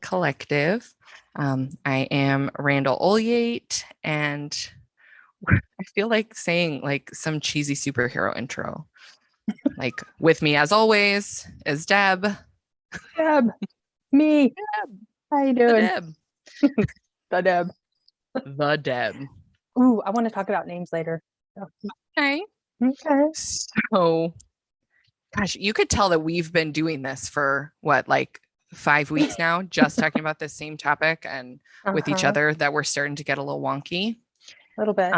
Collective. I am Randall Ulyate, and I feel like saying like some cheesy superhero intro. Like with me, as always, is Deb. Deb, me. Deb, How you the doing? Deb, The Deb. the Deb. Ooh, I want to talk about names later. Okay. Okay. So, gosh, you could tell that we've been doing this for what, like 5 weeks now, just talking about the same topic and with each Uh-huh. other, that we're starting to get a little wonky. A little bit.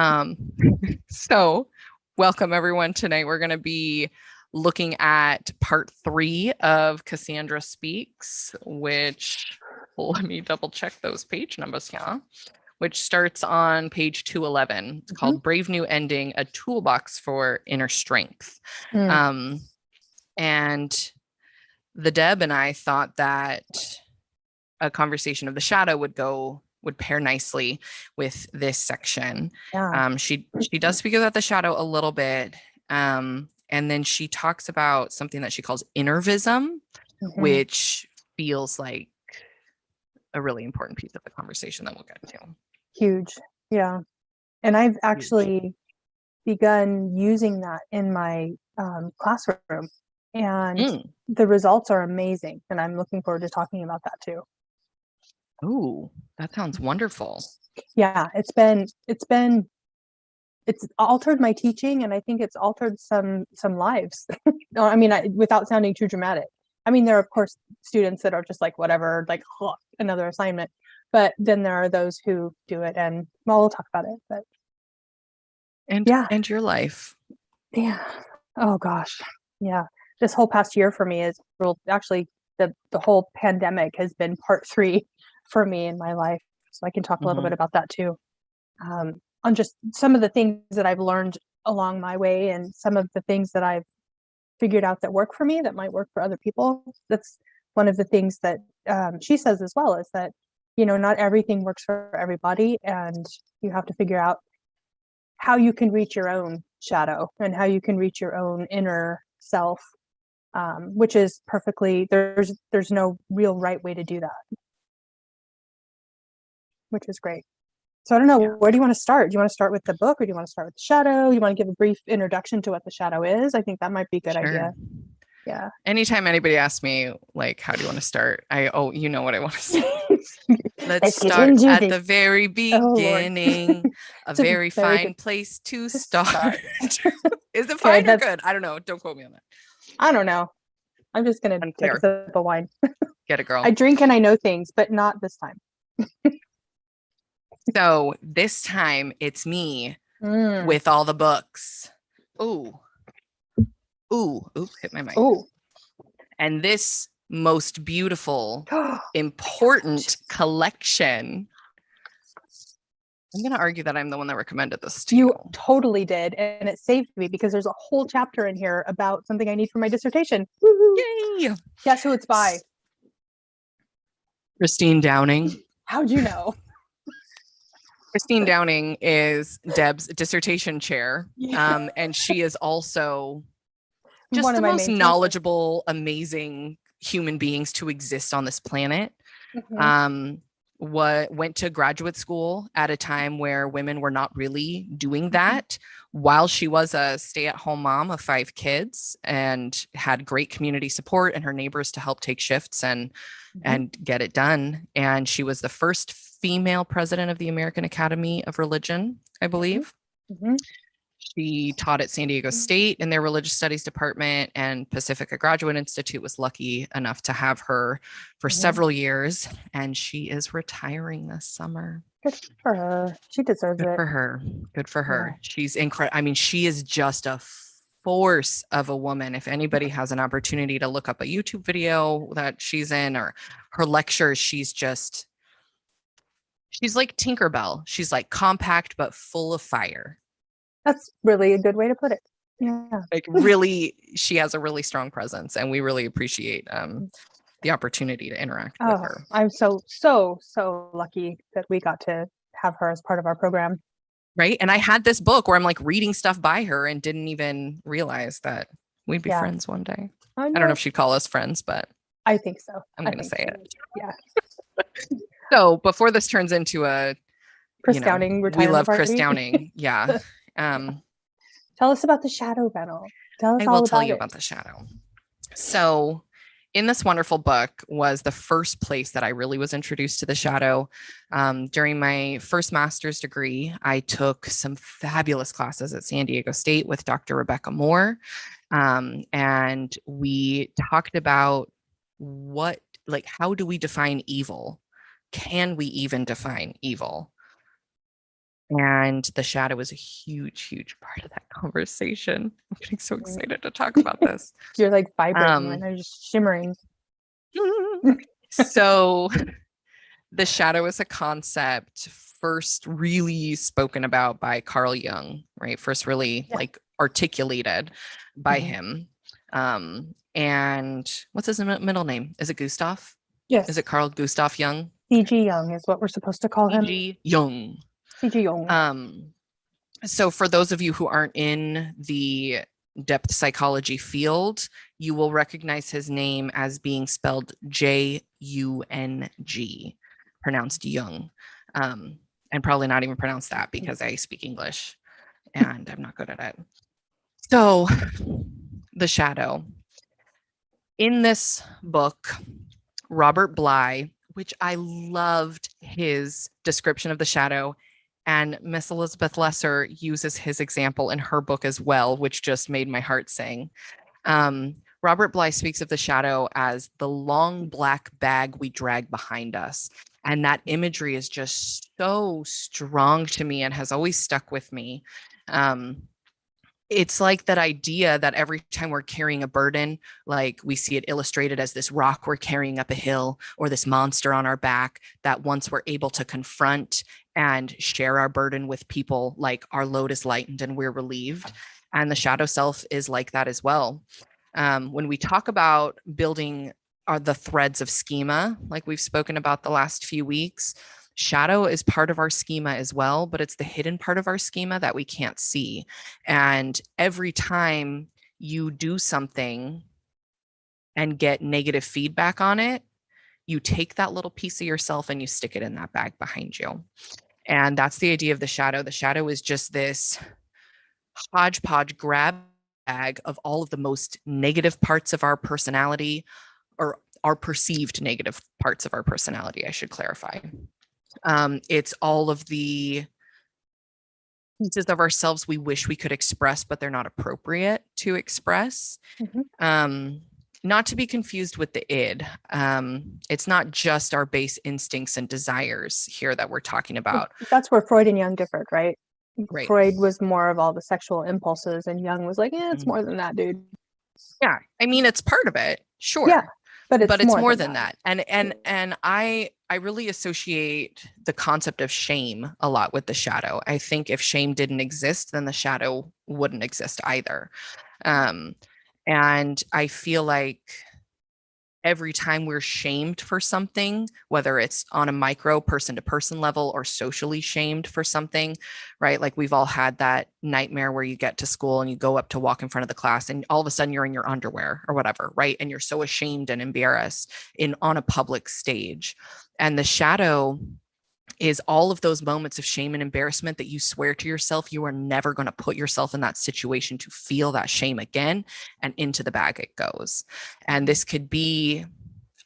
So welcome everyone. Tonight we're going to be looking at part 3 of Cassandra Speaks, which, let me double check those page numbers here, which starts on page 211. It's called Brave New Ending, a toolbox for inner strength. And the Deb and I thought that a conversation of the shadow would pair nicely with this section. Yeah. She does speak about the shadow a little bit. And then she talks about something that she calls innervism, which feels like a really important piece of the conversation that we'll get to. Huge. Yeah. And I've actually begun using that in my classroom, and the results are amazing. And I'm looking forward to talking about that too. Oh, that sounds wonderful. Yeah, it's altered my teaching, and I think it's altered some lives. No, I mean, without sounding too dramatic. I mean, there are of course students that are just like whatever, like another assignment, but then there are those who do it, and well, we'll talk about it. But and your life. Yeah. Oh gosh. Yeah. This whole past year for me is actually the whole pandemic has been part 3 for me in my life. So I can talk a little bit about that too. On just some of the things that I've learned along my way, and some of the things that I've figured out that work for me that might work for other people. That's one of the things that she says as well, is that, not everything works for everybody, and you have to figure out how you can reach your own shadow and how you can reach your own inner self, which is perfectly, there's no real right way to do that, which is great. So I don't know, where do you want to start? Do you want to start with the book, or do you want to start with the shadow? You want to give a brief introduction to what the shadow is? I think that might be a good idea. Yeah. Anytime anybody asks me, like, how do you want to start? You know what I want to say. Let's start at the very beginning. A very fine place to start. Is it fine or good? I don't know. Don't quote me on that. I don't know. I'm just going to take a sip of wine. Get it, girl. I drink and I know things, but not this time. So this time it's me with all the books. Ooh, hit my mic. Ooh. And this most beautiful, important collection. I'm going to argue that I'm the one that recommended this to you. You totally did. And it saved me, because there's a whole chapter in here about something I need for my dissertation. Woo-hoo. Yay! Guess who it's by? Christine Downing. How'd you know? Christine Downing is Deb's dissertation chair. And she is also just one of the most knowledgeable, amazing human beings to exist on this planet. Went to graduate school at a time where women were not really doing that, while she was a stay-at-home mom of 5 kids and had great community support and her neighbors to help take shifts and get it done. And she was the first female president of the American Academy of Religion, I believe. She taught at San Diego State in their religious studies department, and Pacifica Graduate Institute was lucky enough to have her for several years. And she is retiring this summer. Good for her. She deserves it. Good for her. Good for her. Yeah. She's incredible. I mean, she is just a force of a woman. If anybody has an opportunity to look up a YouTube video that she's in, or her lectures, she's like Tinkerbell. She's like compact but full of fire. That's really a good way to put it. Yeah. Like, really, she has a really strong presence, and we really appreciate the opportunity to interact with her. I'm so lucky that we got to have her as part of our program. Right. And I had this book where I'm like reading stuff by her and didn't even realize that we'd be friends one day. I don't know if she'd call us friends, but I think so. I'm going to say it. Yeah. So before this turns into a, Chris Downing we retirement love party. Chris Downing. Yeah. Tell us about the shadow panel. Tell us I all will tell about you it. about the shadow. So in this wonderful book was the first place that I really was introduced to the shadow. During my first master's degree, I took some fabulous classes at San Diego State with Dr. Rebecca Moore. And we talked about how do we define evil? Can we even define evil? And the shadow is a huge, huge part of that conversation. I'm getting so excited to talk about this. You're like vibrating right now, you're just shimmering. So the shadow is a concept first really spoken about by Carl Jung, right? First really articulated by him. And what's his middle name? Is it Gustav? Yes. Is it Carl Gustav Jung? C.G. Jung is what we're supposed to call him. C.G. Jung. C.G. Jung. So for those of you who aren't in the depth psychology field, you will recognize his name as being spelled Jung, pronounced Jung, and probably not even pronounced that because I speak English and I'm not good at it. So the shadow. In this book, Robert Bly, which I loved his description of the shadow, and Miss Elizabeth Lesser uses his example in her book as well, which just made my heart sing. Robert Bly speaks of the shadow as the long black bag we drag behind us. And that imagery is just so strong to me and has always stuck with me. It's like that idea that every time we're carrying a burden, like we see it illustrated as this rock we're carrying up a hill or this monster on our back, that once we're able to confront and share our burden with people, like our load is lightened and we're relieved. And the shadow self is like that as well. When we talk about building the threads of schema, like we've spoken about the last few weeks, shadow is part of our schema as well, but it's the hidden part of our schema that we can't see. And every time you do something and get negative feedback on it, you take that little piece of yourself and you stick it in that bag behind you. And that's the idea of the shadow. The shadow is just this hodgepodge grab bag of all of the most negative parts of our personality, or our perceived negative parts of our personality, I should clarify. It's all of the pieces of ourselves we wish we could express, but they're not appropriate to express. Not to be confused with the id. It's not just our base instincts and desires here that we're talking about. That's where Freud and Jung differed, right? Right. Freud was more of all the sexual impulses, and Jung was like, it's more than that, dude. Yeah, I mean, it's part of it, sure. Yeah, but it's more than that. And I really associate the concept of shame a lot with the shadow. I think if shame didn't exist, then the shadow wouldn't exist either. And I feel like every time we're shamed for something, whether it's on a micro person to person level or socially shamed for something, right? Like we've all had that nightmare where you get to school and you go up to walk in front of the class and all of a sudden you're in your underwear or whatever, right? And you're so ashamed and embarrassed on a public stage. And the shadow is all of those moments of shame and embarrassment that you swear to yourself you are never going to put yourself in that situation to feel that shame again, and into the bag it goes. And this could be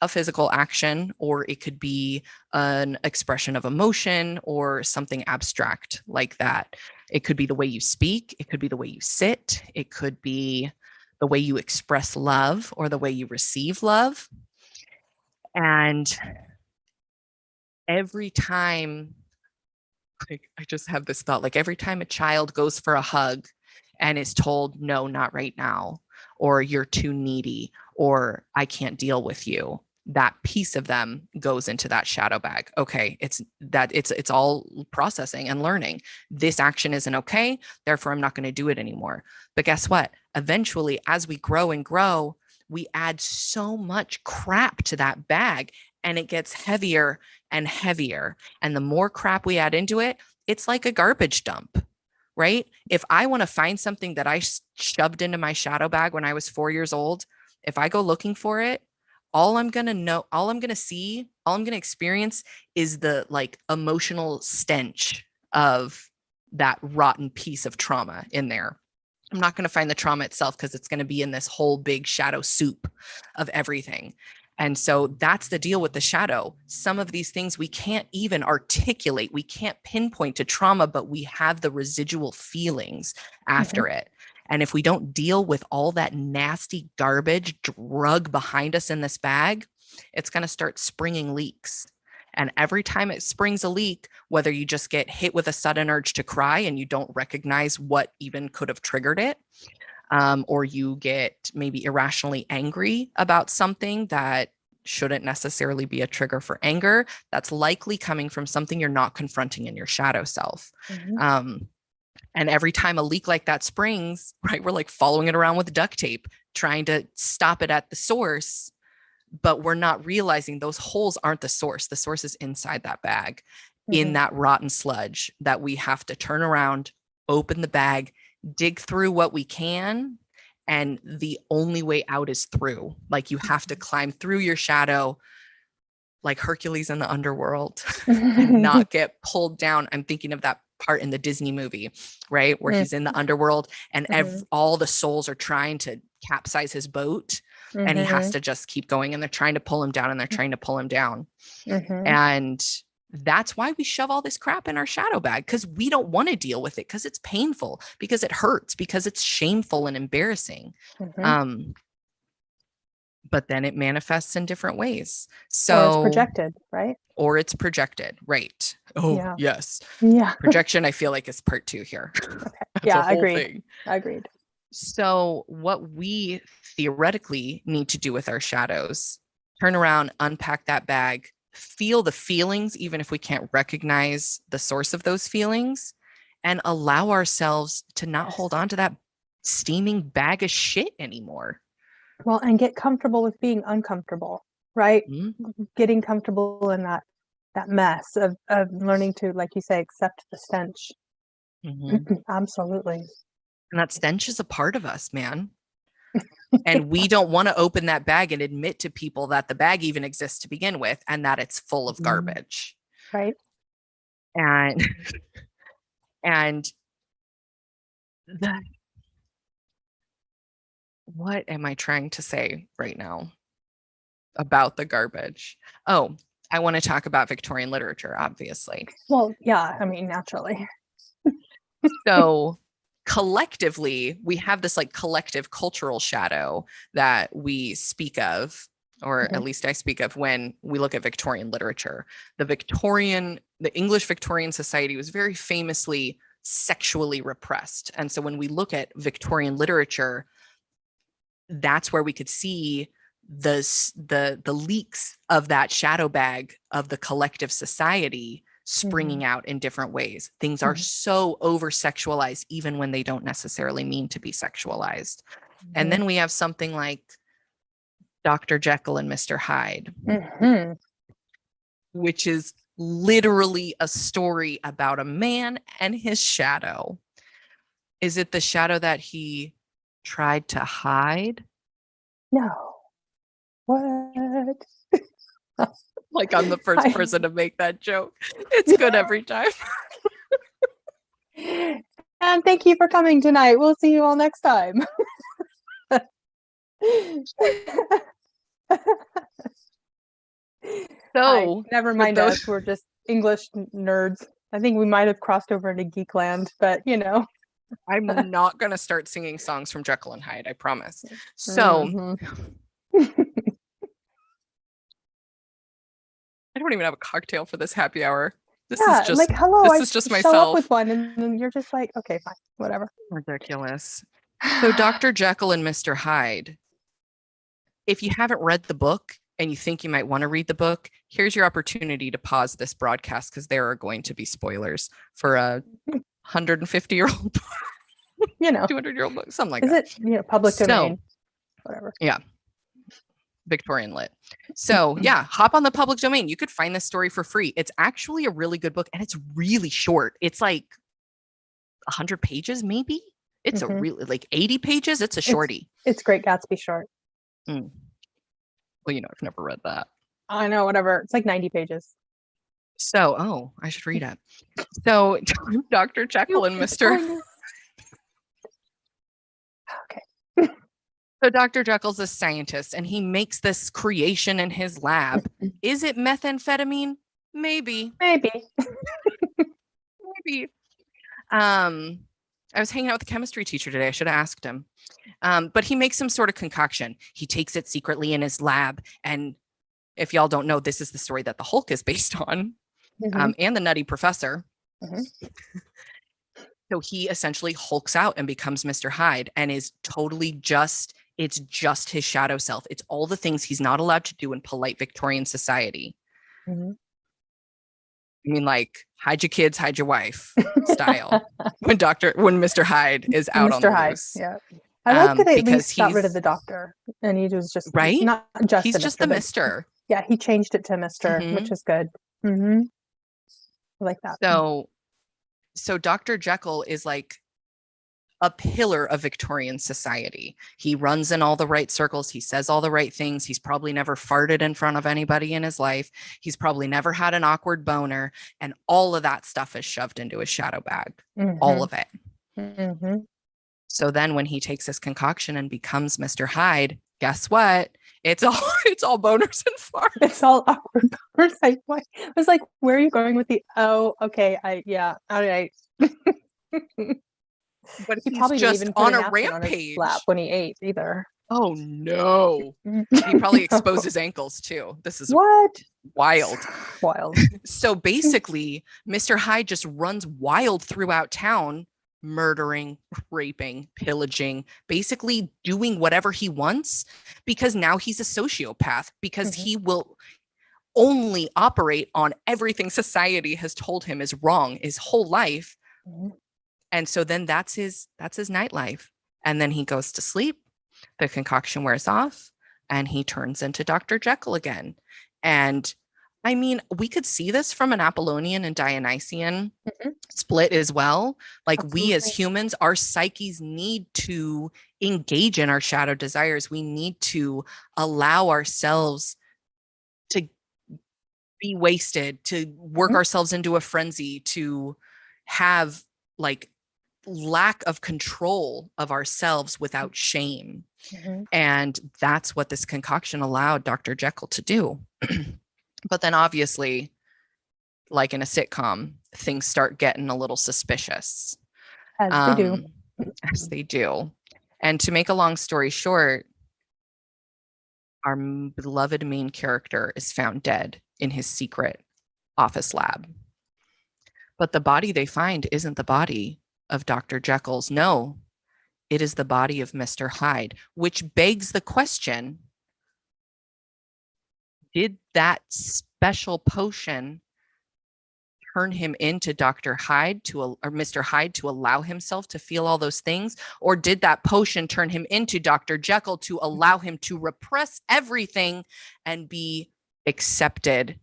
a physical action, or it could be an expression of emotion or something abstract like that. It could be the way you speak. It could be the way you sit. It could be the way you express love or the way you receive love. And every time, I just have this thought, like every time a child goes for a hug and is told, no, not right now, or you're too needy, or I can't deal with you, that piece of them goes into that shadow bag. Okay, it's all processing and learning. This action isn't okay, therefore I'm not going to do it anymore. But guess what? Eventually, as we grow and grow, we add so much crap to that bag, and it gets heavier and heavier. And the more crap we add into it, it's like a garbage dump, right? If I want to find something that I shoved into my shadow bag when I was 4 years old, if I go looking for it, all I'm going to know, all I'm going to see, all I'm going to experience is the like emotional stench of that rotten piece of trauma in there. I'm not going to find the trauma itself because it's going to be in this whole big shadow soup of everything. And so that's the deal with the shadow. Some of these things we can't even articulate. We can't pinpoint to trauma, but we have the residual feelings after it. And if we don't deal with all that nasty garbage drug behind us in this bag, it's going to start springing leaks. And every time it springs a leak, whether you just get hit with a sudden urge to cry and you don't recognize what even could have triggered it, or you get maybe irrationally angry about something that shouldn't necessarily be a trigger for anger, that's likely coming from something you're not confronting in your shadow self. And every time a leak like that springs, right, we're like following it around with duct tape, trying to stop it at the source, but we're not realizing those holes aren't the source. The source is inside that bag, in that rotten sludge that we have to turn around, open the bag, dig through what we can. And the only way out is through. Like you have to climb through your shadow, like Hercules in the underworld, and not get pulled down. I'm thinking of that part in the Disney movie, right? Where he's in the underworld and all the souls are trying to capsize his boat and he has to just keep going and they're trying to pull him down and they're trying to pull him down. And that's why we shove all this crap in our shadow bag, because we don't want to deal with it, because it's painful, because it hurts, because it's shameful and embarrassing. But then it manifests in different ways. So, or it's projected, right? Or it's projected, right? Oh, yeah. Yes. Yeah. Projection, I feel like, is part 2 here. Okay. Yeah, agreed. Agreed. So what we theoretically need to do with our shadows, turn around, unpack that bag, feel the feelings, even if we can't recognize the source of those feelings, and allow ourselves to not hold on to that steaming bag of shit anymore. Well, and get comfortable with being uncomfortable, right? Getting comfortable in that mess of learning to, like you say, accept the stench. Absolutely. And that stench is a part of us, man. And we don't want to open that bag and admit to people that the bag even exists to begin with and that it's full of garbage. Right. And what am I trying to say right now about the garbage? Oh, I want to talk about Victorian literature, obviously. Well, yeah, I mean, naturally. So collectively, we have this like collective cultural shadow that we speak of, or at least I speak of when we look at Victorian literature. The English Victorian society was very famously sexually repressed. And so when we look at Victorian literature, that's where we could see the leaks of that shadow bag of the collective society springing out in different ways. Things are so over sexualized, even when they don't necessarily mean to be sexualized. And then we have something like Dr. Jekyll and Mr. Hyde, which is literally a story about a man and his shadow. Is it the shadow that he tried to hide? No. What? Like I'm the first person to make that joke. It's good every time. And thank you for coming tonight. We'll see you all next time. So never mind us. We're just English nerds. I think we might have crossed over into Geekland, but you know. I'm not going to start singing songs from Jekyll and Hyde, I promise. So I don't even have a cocktail for this happy hour. This is just like, hello, this is just myself. Show up with one and then you're just like, okay, fine, whatever. Ridiculous. So Dr. Jekyll and Mr. Hyde. If you haven't read the book and you think you might want to read the book, here's your opportunity to pause this broadcast because there are going to be spoilers for a 150-year-old book. 200-year-old book, something like that. Is it public domain? Whatever. Yeah. Victorian lit. So yeah, hop on the public domain. You could find this story for free. It's actually a really good book and it's really short. It's like 100 pages, maybe. It's a really like 80 pages. It's a shorty. It's Great Gatsby short. Well, I've never read that. I know, whatever. It's like 90 pages. So, I should read it. So, Dr. Jekyll and Mr. Okay. So Dr. Jekyll's a scientist and he makes this creation in his lab. Is it methamphetamine? Maybe. Maybe. Maybe. I was hanging out with the chemistry teacher today. I should have asked him. But he makes some sort of concoction. He takes it secretly in his lab. And if y'all don't know, this is the story that the Hulk is based on, and the Nutty Professor. So he essentially hulks out and becomes Mr. Hyde and is totally it's just his shadow self. It's all the things he's not allowed to do in polite Victorian society. I mean, like, hide your kids, hide your wife style when Mr. Hyde is out Mr. on the Hyde, loose. yeah. I like that they at because least got rid of the doctor and he was just right. Not just he's just the Mr. Yeah, he changed it to Mr., which is good. I like that. So Dr. Jekyll is like a pillar of Victorian society. He runs in all the right circles. He says all the right things. He's probably never farted in front of anybody in his life. He's probably never had an awkward boner. And all of that stuff is shoved into his shadow bag. All of it. So then when he takes this concoction and becomes Mr. Hyde, guess what? It's all boners and farts. It's all awkward boners. I was like, where are you going with the, oh, okay. All right. But he probably just didn't even on a rampage on when he ate either. Oh no. He probably exposed his ankles too. This is what? Wild. Wild. So basically, Mr. Hyde just runs wild throughout town, murdering, raping, pillaging, basically doing whatever he wants because now he's a sociopath because he will only operate on everything society has told him is wrong his whole life. And so then that's his nightlife. And then he goes to sleep. The concoction wears off and he turns into Dr. Jekyll again. And I mean, we could see this from an Apollonian and Dionysian split as well. Like we as humans, our psyches need to engage in our shadow desires. We need to allow ourselves to be wasted, to work ourselves into a frenzy, to have like lack of control of ourselves without shame. And that's what this concoction allowed Dr. Jekyll to do. But then obviously, like in a sitcom, things start getting a little suspicious. As they do. As they do. And to make a long story short, our beloved main character is found dead in his secret office lab. But the body they find isn't the body of Dr. Jekyll's. No, it is the body of Mr. Hyde, which begs the question, did that special potion turn him into Dr. Hyde or Mr. Hyde to allow himself to feel all those things? Or did that potion turn him into Dr. Jekyll to allow him to repress everything and be accepted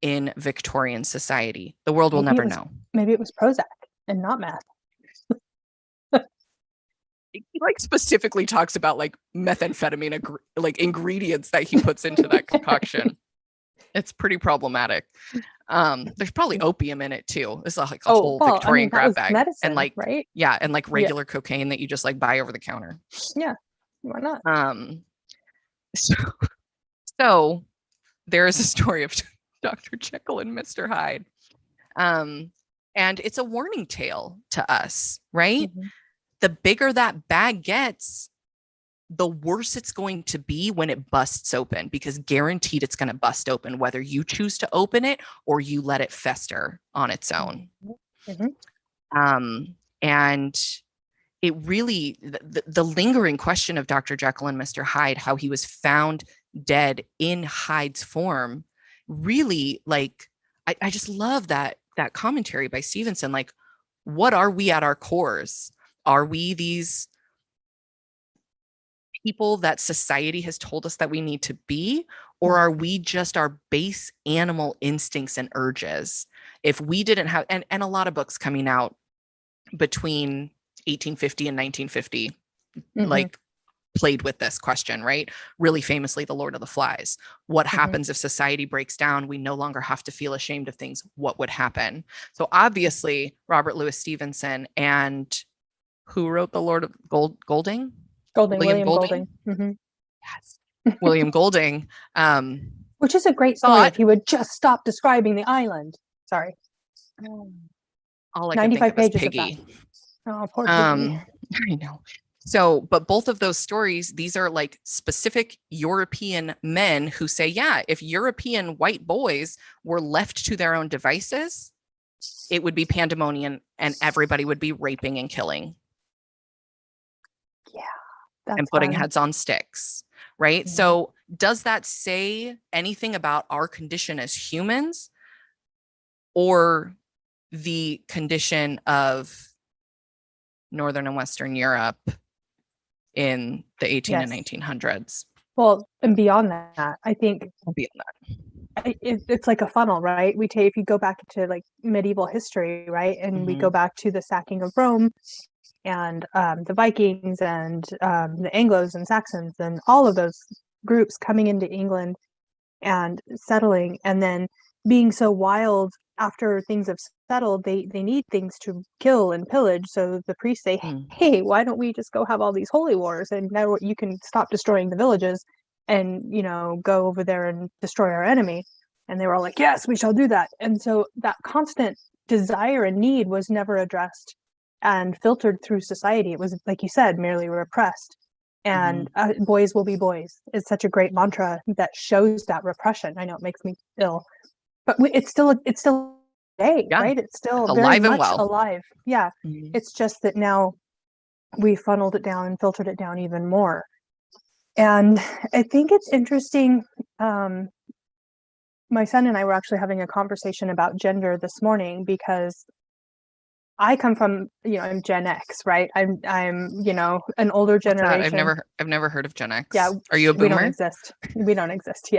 in Victorian society? The world will never know. Maybe it was Prozac and not meth. He like specifically talks about like methamphetamine like ingredients that he puts into that concoction. It's pretty problematic. There's probably opium in it too. It's like a whole Victorian grab bag, medicine, and like right? Yeah, and like regular cocaine that you just like buy over the counter. Yeah, why not? So there is a story of Dr. Jekyll and Mr. Hyde, and it's a warning tale to us, right? The bigger that bag gets, the worse it's going to be when it busts open, because guaranteed it's going to bust open, whether you choose to open it or you let it fester on its own. And it really, the lingering question of Dr. Jekyll and Mr. Hyde, how he was found dead in Hyde's form, really, like, I just love that commentary by Stevenson. Like, what are we at our cores? Are we these people that society has told us that we need to be, or are we just our base animal instincts and urges? If we didn't have, and a lot of books coming out between 1850 and 1950, like played with this question, right? Really famously, The Lord of the Flies. What happens if society breaks down? We no longer have to feel ashamed of things. What would happen? So obviously, Robert Louis Stevenson and who wrote The Lord of Golding? William Golding. Yes. William Golding. Which is a great story if he would just stop describing the island. Sorry. All I can think of is Piggy. Oh, poor Piggy. I know. So, but both of those stories, these are like specific European men who say, yeah, if European white boys were left to their own devices, it would be pandemonium and everybody would be raping and killing. Yeah. And putting heads on sticks, right? Yeah. So does that say anything about our condition as humans or the condition of Northern and Western Europe in the 18 and 1900s? Well, and beyond that, I think beyond that, it's like a funnel, right? If you go back to like medieval history, right, and we go back to the sacking of Rome and the Vikings and the Anglos and Saxons and all of those groups coming into England and settling, and then being so wild after things have settled, they need things to kill and pillage. So the priests say, hey, why don't we just go have all these holy wars, and now you can stop destroying the villages and, you know, go over there and destroy our enemy. And they were all like, yes, we shall do that. And so that constant desire and need was never addressed and filtered through society. It was, like you said, merely repressed. And boys will be boys is such a great mantra that shows that repression. I know it makes me ill, but it's still today, right? It's still alive very and much well. alive. Yeah. It's just that now we funneled it down and filtered it down even more. And I think it's interesting. My son and I were actually having a conversation about gender this morning because I come from, you know, I'm Gen X, right? I'm, you know, an older generation. I've never heard of Gen X. Yeah. Are you a boomer? We don't exist.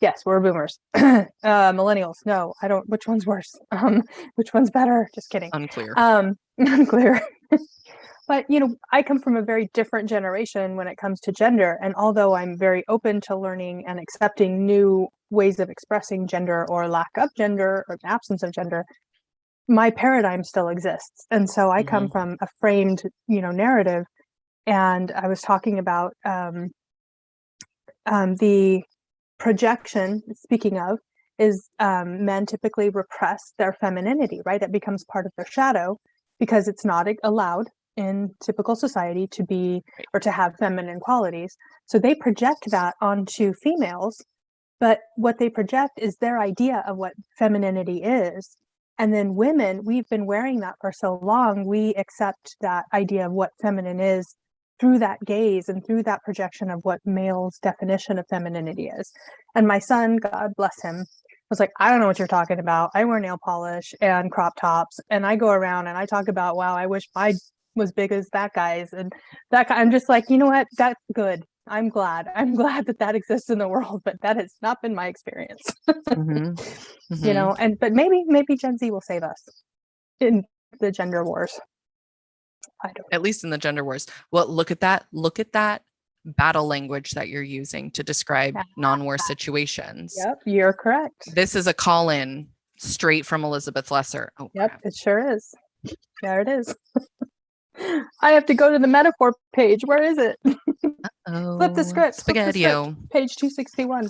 Yes, we're boomers. Millennials. No, I don't. Which one's worse? Which one's better? Just kidding. Unclear. Unclear. But, you know, I come from a very different generation when it comes to gender. And although I'm very open to learning and accepting new ways of expressing gender or lack of gender or absence of gender, my paradigm still exists. And so I come from a framed, you know, narrative. And I was talking about the projection, speaking of, is men typically repress their femininity, right? It becomes part of their shadow because it's not allowed in typical society to be or to have feminine qualities. So they project that onto females, but what they project is their idea of what femininity is. And then women, we've been wearing that for so long, we accept that idea of what feminine is through that gaze and through that projection of what male's definition of femininity is. And my son, God bless him, was like, I don't know what you're talking about. I wear nail polish and crop tops, and I go around and I talk about, wow, I wish I was big as that guy's. And that guy, I'm just like, you know what? That's good. I'm glad that exists in the world, but that has not been my experience. You know, but maybe Gen Z will save us in the gender wars. I don't know. At least in the gender wars. Well, look at that battle language that you're using to describe non-war situations. Yep, you're correct. This is a call-in straight from Elizabeth Lesser. Oh, yep, crap. It sure is. There it is. I have to go to the metaphor page. Where is it? Flip the script. Spaghetti-o. Page 261.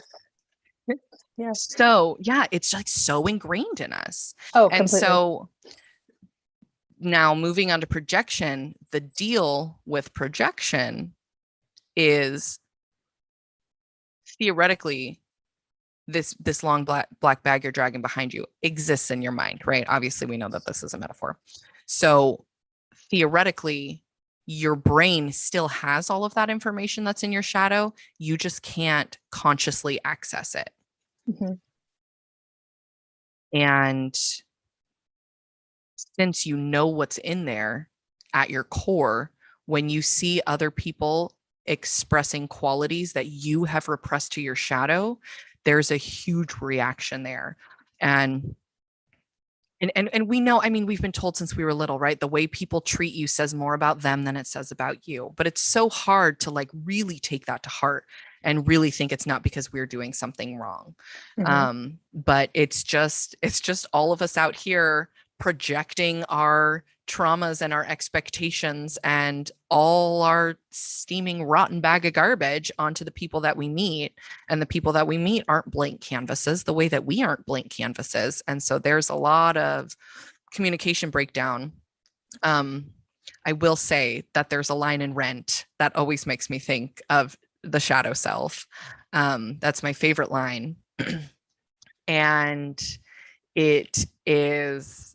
Yeah. So yeah, it's like so ingrained in us. Oh, and completely. So now moving on to projection, the deal with projection is theoretically this long black bag you're dragging behind you exists in your mind, right? Obviously, we know that this is a metaphor. So theoretically, your brain still has all of that information that's in your shadow. You just can't consciously access it. And since you know what's in there at your core, when you see other people expressing qualities that you have repressed to your shadow, there's a huge reaction there. And And we know, I mean, we've been told since we were little, right? The way people treat you says more about them than it says about you. But it's so hard to like really take that to heart and really think it's not because we're doing something wrong. But it's just all of us out here projecting our traumas and our expectations and all our steaming rotten bag of garbage onto the people that we meet. And the people that we meet aren't blank canvases the way that we aren't blank canvases. And so there's a lot of communication breakdown. I will say that there's a line in Rent that always makes me think of the shadow self. That's my favorite line. And it is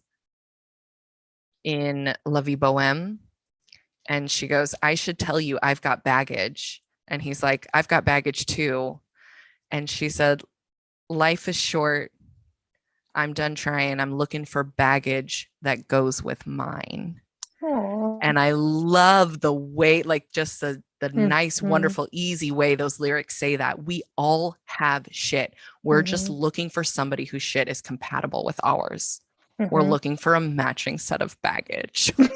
in La Vie Boheme. And she goes, I should tell you, I've got baggage. And he's like, I've got baggage too. And she said, life is short. I'm done trying. I'm looking for baggage that goes with mine. Aww. And I love the way, like just the nice, wonderful, easy way those lyrics say that. We all have shit. We're just looking for somebody whose shit is compatible with ours. We're looking for a matching set of baggage. So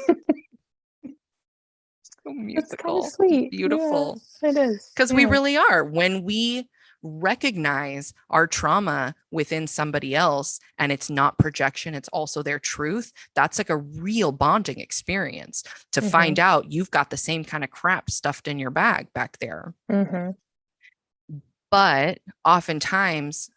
musical. It's kind of sweet. Beautiful. Yeah, it is. Because we really are. When we recognize our trauma within somebody else and it's not projection, it's also their truth, that's like a real bonding experience to find out you've got the same kind of crap stuffed in your bag back there. But oftentimes,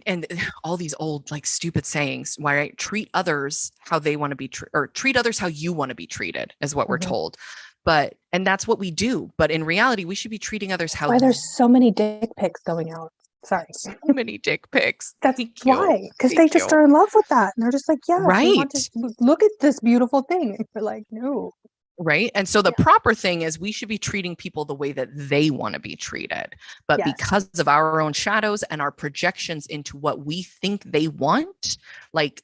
and all these old like stupid sayings, right? Treat others how they want to be or treat others how you want to be treated is what we're told. But, and that's what we do. But in reality, we should be treating others how. Why there's so many dick pics going out. Sorry. So many dick pics. That's why. Because they just are in love with that. And they're just like, yeah, right. We want to look at this beautiful thing. And we're like, no. Right. And so the proper thing is we should be treating people the way that they want to be treated. But because of our own shadows and our projections into what we think they want, like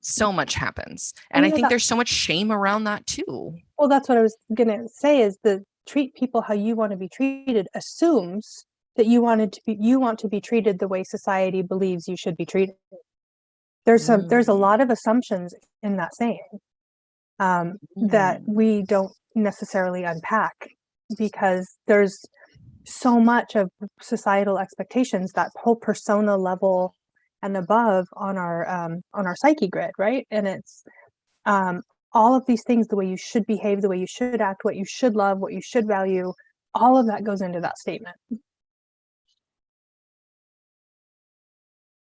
so much happens. And I think there's so much shame around that too. Well, that's what I was going to say is the treat people how you want to be treated assumes that you want to be treated the way society believes you should be treated. There's a lot of assumptions in that saying. That we don't necessarily unpack because there's so much of societal expectations, that whole persona level and above on our psyche grid, right? And it's all of these things, the way you should behave, the way you should act, what you should love, what you should value, all of that goes into that statement.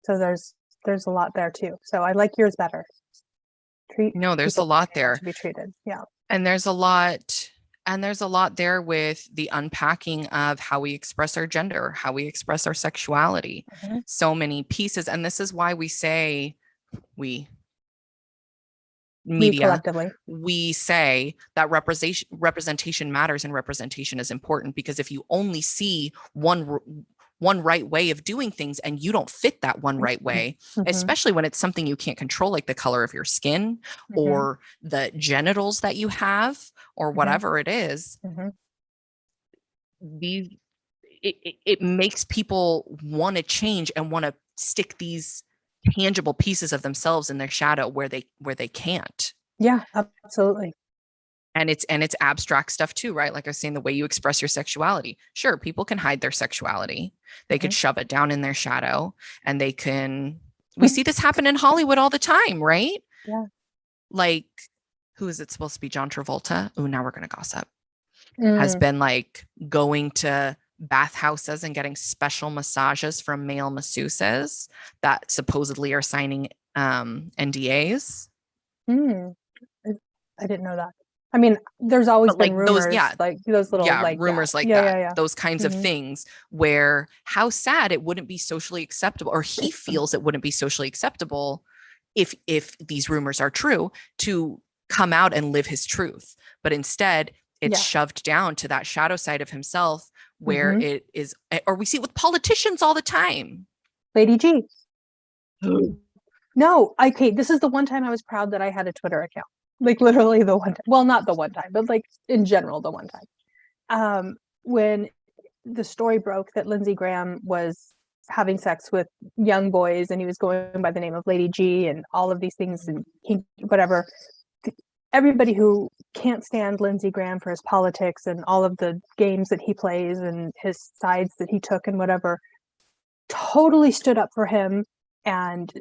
So there's a lot there too. So I like yours better. There's a lot there to be treated. Yeah. And there's a lot there with the unpacking of how we express our gender, how we express our sexuality. So many pieces. And this is why we say media, we say that representation matters and representation is important, because if you only see one right way of doing things and you don't fit that one right way, especially when it's something you can't control, like the color of your skin or the genitals that you have or whatever it is, it makes people want to change and want to stick these tangible pieces of themselves in their shadow where they can't. Yeah, absolutely. And it's abstract stuff too, right? Like I was saying, the way you express your sexuality. Sure, people can hide their sexuality. They could shove it down in their shadow, and we see this happen in Hollywood all the time, right? Yeah. Like, who is it supposed to be? John Travolta? Oh, now we're going to gossip. Has been like going to bathhouses and getting special massages from male masseuses that supposedly are signing NDAs. I didn't know that. I mean, there's always been rumors, those little rumors that. Those kinds of things where how sad it wouldn't be socially acceptable, or he feels it wouldn't be socially acceptable if these rumors are true, to come out and live his truth. But instead, it's shoved down to that shadow side of himself where it is, or we see it with politicians all the time. Lady G. No, okay, this is the one time I was proud that I had a Twitter account. Like literally the one time. Well, not the one time, but like in general, the one time. When the story broke that Lindsey Graham was having sex with young boys, and he was going by the name of Lady G and all of these things, and whatever. Everybody who can't stand Lindsey Graham for his politics and all of the games that he plays and his sides that he took and whatever, totally stood up for him and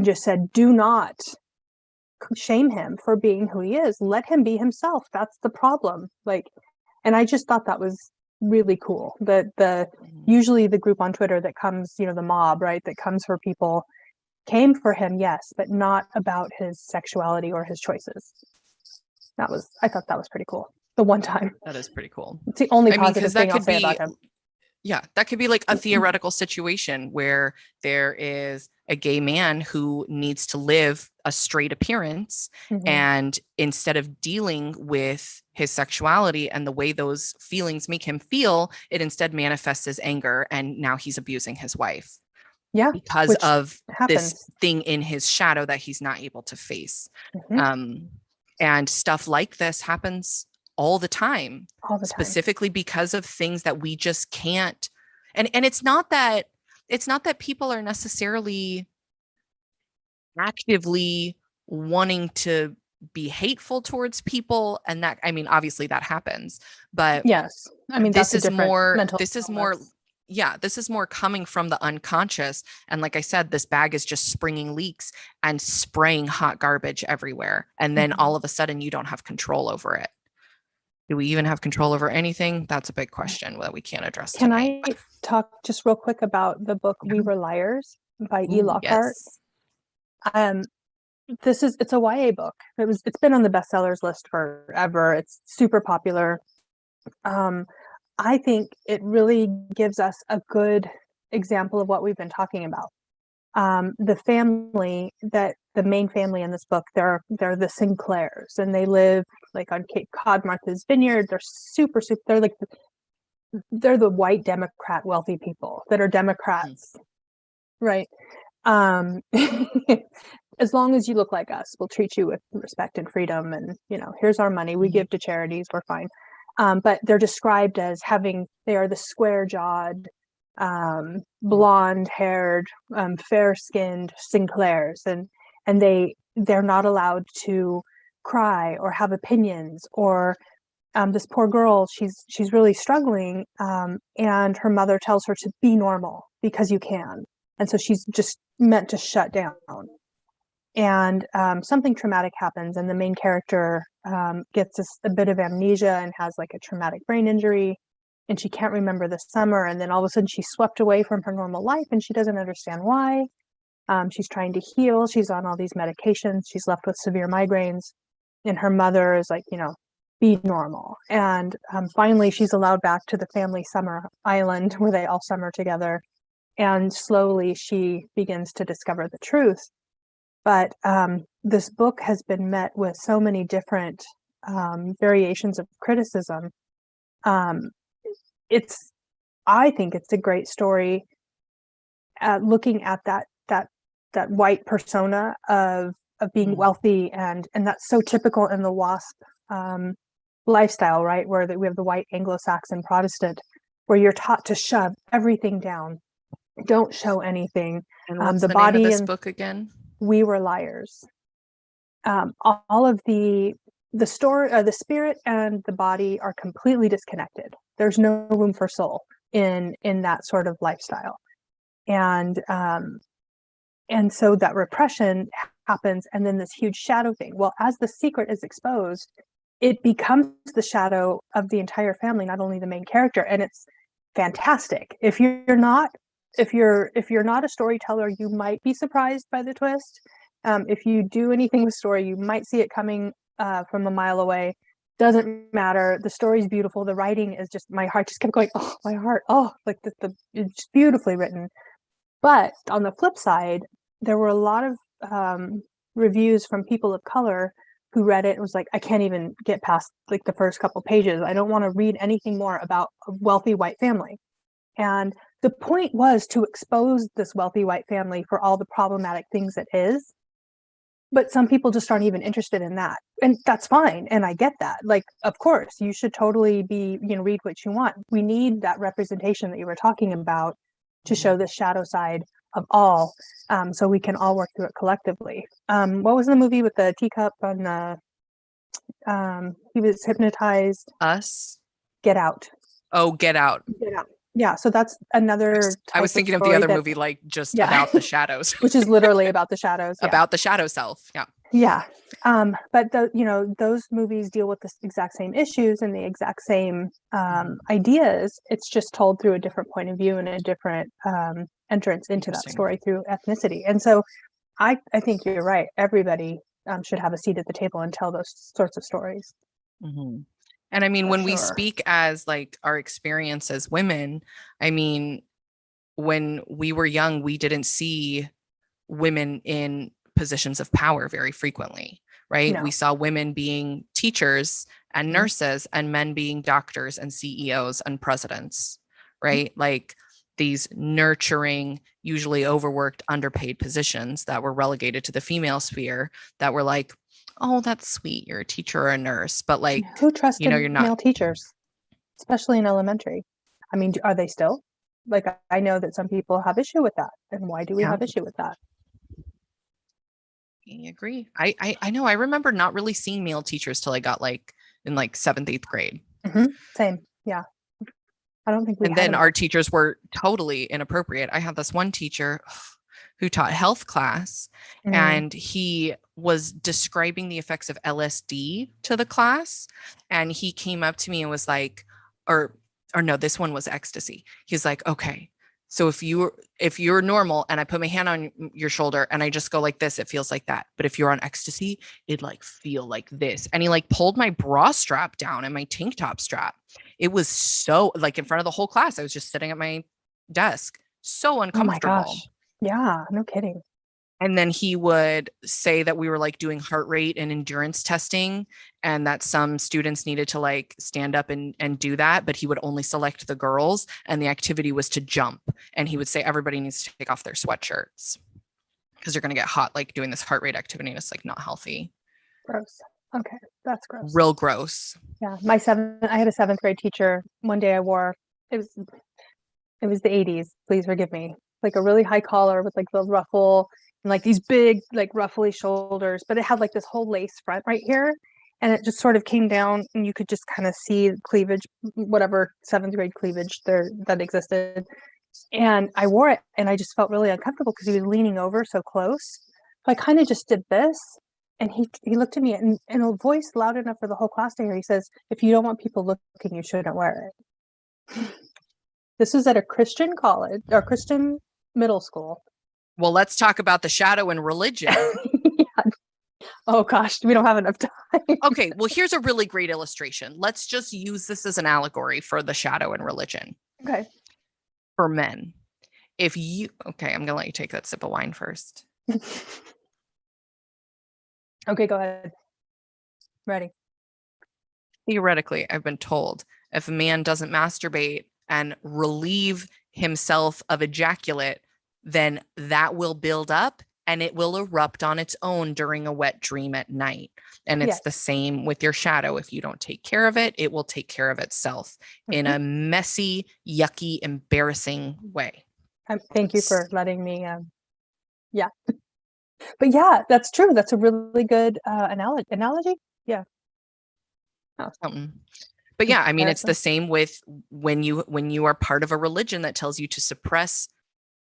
just said, do not shame him for being who he is. Let him be himself. That's the problem. Like, and I just thought that was really cool. Usually the group on Twitter that comes, the mob, right, that comes for people, came for him, yes, but not about his sexuality or his choices. I thought that was pretty cool. The one time. That is pretty cool. It's the only positive thing I'll say about him. Yeah, that could be like a theoretical situation where there is a gay man who needs to live a straight appearance, and instead of dealing with his sexuality and the way those feelings make him feel, it instead manifests as anger, and now he's abusing his wife. Yeah, because of this thing in his shadow that he's not able to face. And stuff like this happens all the time, specifically because of things that we just can't. And it's not that people are necessarily actively wanting to be hateful towards people. And that, I mean, obviously that happens, but yes, I mean, this is more coming from the unconscious. And like I said, this bag is just springing leaks and spraying hot garbage everywhere. And then all of a sudden you don't have control over it. Do we even have control over anything? That's a big question that we can't address tonight. Can I talk just real quick about the book We Were Liars by E. Lockhart? Yes. It's a YA book. It's been on the bestsellers list forever. It's super popular. I think it really gives us a good example of what we've been talking about. The main family in this book, they're the Sinclairs, and they live like on Cape Cod, Martha's Vineyard. They're super, they're the white Democrat wealthy people that are Democrats, right? As long as you look like us, we'll treat you with respect and freedom, and here's our money, we give to charities, we're fine. But they're described as they are the square-jawed, blonde-haired, fair-skinned Sinclairs, and they're not allowed to cry or have opinions. Or this poor girl, she's really struggling, and her mother tells her to be normal because you can, and so she's just meant to shut down. And something traumatic happens, and the main character gets a bit of amnesia and has like a traumatic brain injury, and she can't remember the summer, and then all of a sudden she's swept away from her normal life, and she doesn't understand why. She's trying to heal. She's on all these medications. She's left with severe migraines, and her mother is like, be normal. And finally she's allowed back to the family summer island where they all summer together, and slowly she begins to discover the truth. But this book has been met with so many different variations of criticism. I think it's a great story looking at that white persona of being wealthy, and that's so typical in the WASP lifestyle, right? Where we have the white Anglo-Saxon Protestant, where you're taught to shove everything down, don't show anything. And what's the name of this book again? We Were Liars. All of the spirit and the body are completely disconnected. There's no room for soul in that sort of lifestyle, and so that repression happens, and then this huge shadow thing. Well, as the secret is exposed, it becomes the shadow of the entire family, not only the main character, and it's fantastic. If you're not a storyteller, you might be surprised by the twist. If you do anything with story, you might see it coming from a mile away. Doesn't matter. The story's beautiful. The writing is just, my heart just kept going, oh, my heart, oh, like it's just beautifully written. But on the flip side, there were a lot of reviews from people of color who read it and was like, I can't even get past like the first couple pages. I don't want to read anything more about a wealthy white family. And the point was to expose this wealthy white family for all the problematic things it is. But some people just aren't even interested in that. And that's fine. And I get that. Like, of course, you should totally read what you want. We need that representation that you were talking about to show the shadow side of all, so we can all work through it collectively. What was the movie with the teacup on the he was hypnotized? Us? Get Out. Oh, Get Out. Get Out. Yeah, so that's another I was type thinking of the story other that, movie, like just yeah, about the shadows. which is literally about the shadows. Yeah. About the shadow self. Yeah. Yeah. But those movies deal with the exact same issues and the exact same ideas. It's just told through a different point of view and a different entrance into that story through ethnicity. And so I think you're right. Everybody should have a seat at the table and tell those sorts of stories. Mm-hmm. And I mean, when we speak as like our experience as women, I mean, when we were young, we didn't see women in positions of power very frequently, right? No. We saw women being teachers and nurses and men being doctors and CEOs and presidents, right? Like these nurturing, usually overworked, underpaid positions that were relegated to the female sphere that were like, oh, that's sweet, you're a teacher or a nurse, but like, who trusted you're not male teachers, especially in elementary? I mean, are they still? Like, I know that some people have issue with that, and why do we have issue with that? I agree. I know. I remember not really seeing male teachers till I got like in like 7th, 8th grade. Same. Yeah. I don't think we. And then our teachers were totally inappropriate. I had this one teacher who taught health class, and he was describing the effects of LSD to the class. And he came up to me and was like, or no, this one was ecstasy. He's like, okay, so if you're normal and I put my hand on your shoulder and I just go like this, it feels like that. But if you're on ecstasy, it'd like feel like this. And he like pulled my bra strap down and my tank top strap. It was so like in front of the whole class. I was just sitting at my desk. So uncomfortable. Oh my gosh. Yeah, no kidding. And then he would say that we were like doing heart rate and endurance testing and that some students needed to like stand up and do that, but he would only select the girls and the activity was to jump. And he would say, everybody needs to take off their sweatshirts because you're going to get hot, like doing this heart rate activity. And it's like not healthy. Gross. Okay. That's gross. Real gross. Yeah. I had a 7th grade teacher. One day I wore, it was the 80s. Please forgive me. Like a really high collar with like the ruffle and like these big, like ruffly shoulders, but it had like this whole lace front right here. And it just sort of came down and you could just kind of see cleavage, whatever 7th grade cleavage there that existed. And I wore it and I just felt really uncomfortable because he was leaning over so close. So I kind of just did this. And he looked at me and in a voice loud enough for the whole class to hear, he says, if you don't want people looking, you shouldn't wear it. This was at a Christian college or Christian middle school. Well, let's talk about the shadow and religion. Yeah. Oh gosh, we don't have enough time. Okay, well, here's a really great illustration. Let's just use this as an allegory for the shadow and religion. Okay. For men. Okay, I'm gonna let you take that sip of wine first. Okay, go ahead. Ready. Theoretically, I've been told if a man doesn't masturbate and relieve himself of ejaculate, then that will build up and it will erupt on its own during a wet dream at night. And it's the same with your shadow. If you don't take care of it, it will take care of itself in a messy, yucky, embarrassing way. Thank you for letting me. Yeah. But yeah, that's true. That's a really good analogy. Yeah. Oh. But yeah, I mean, it's the same with when you are part of a religion that tells you to suppress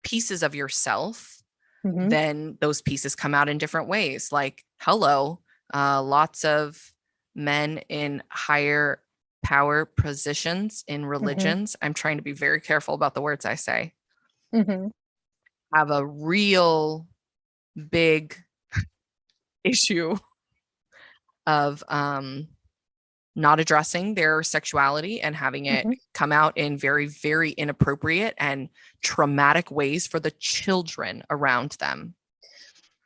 pieces of yourself, then those pieces come out in different ways. Like, hello, lots of men in higher power positions in religions. I'm trying to be very careful about the words I say. Have a real big issue of not addressing their sexuality and having it come out in very, very inappropriate and traumatic ways for the children around them.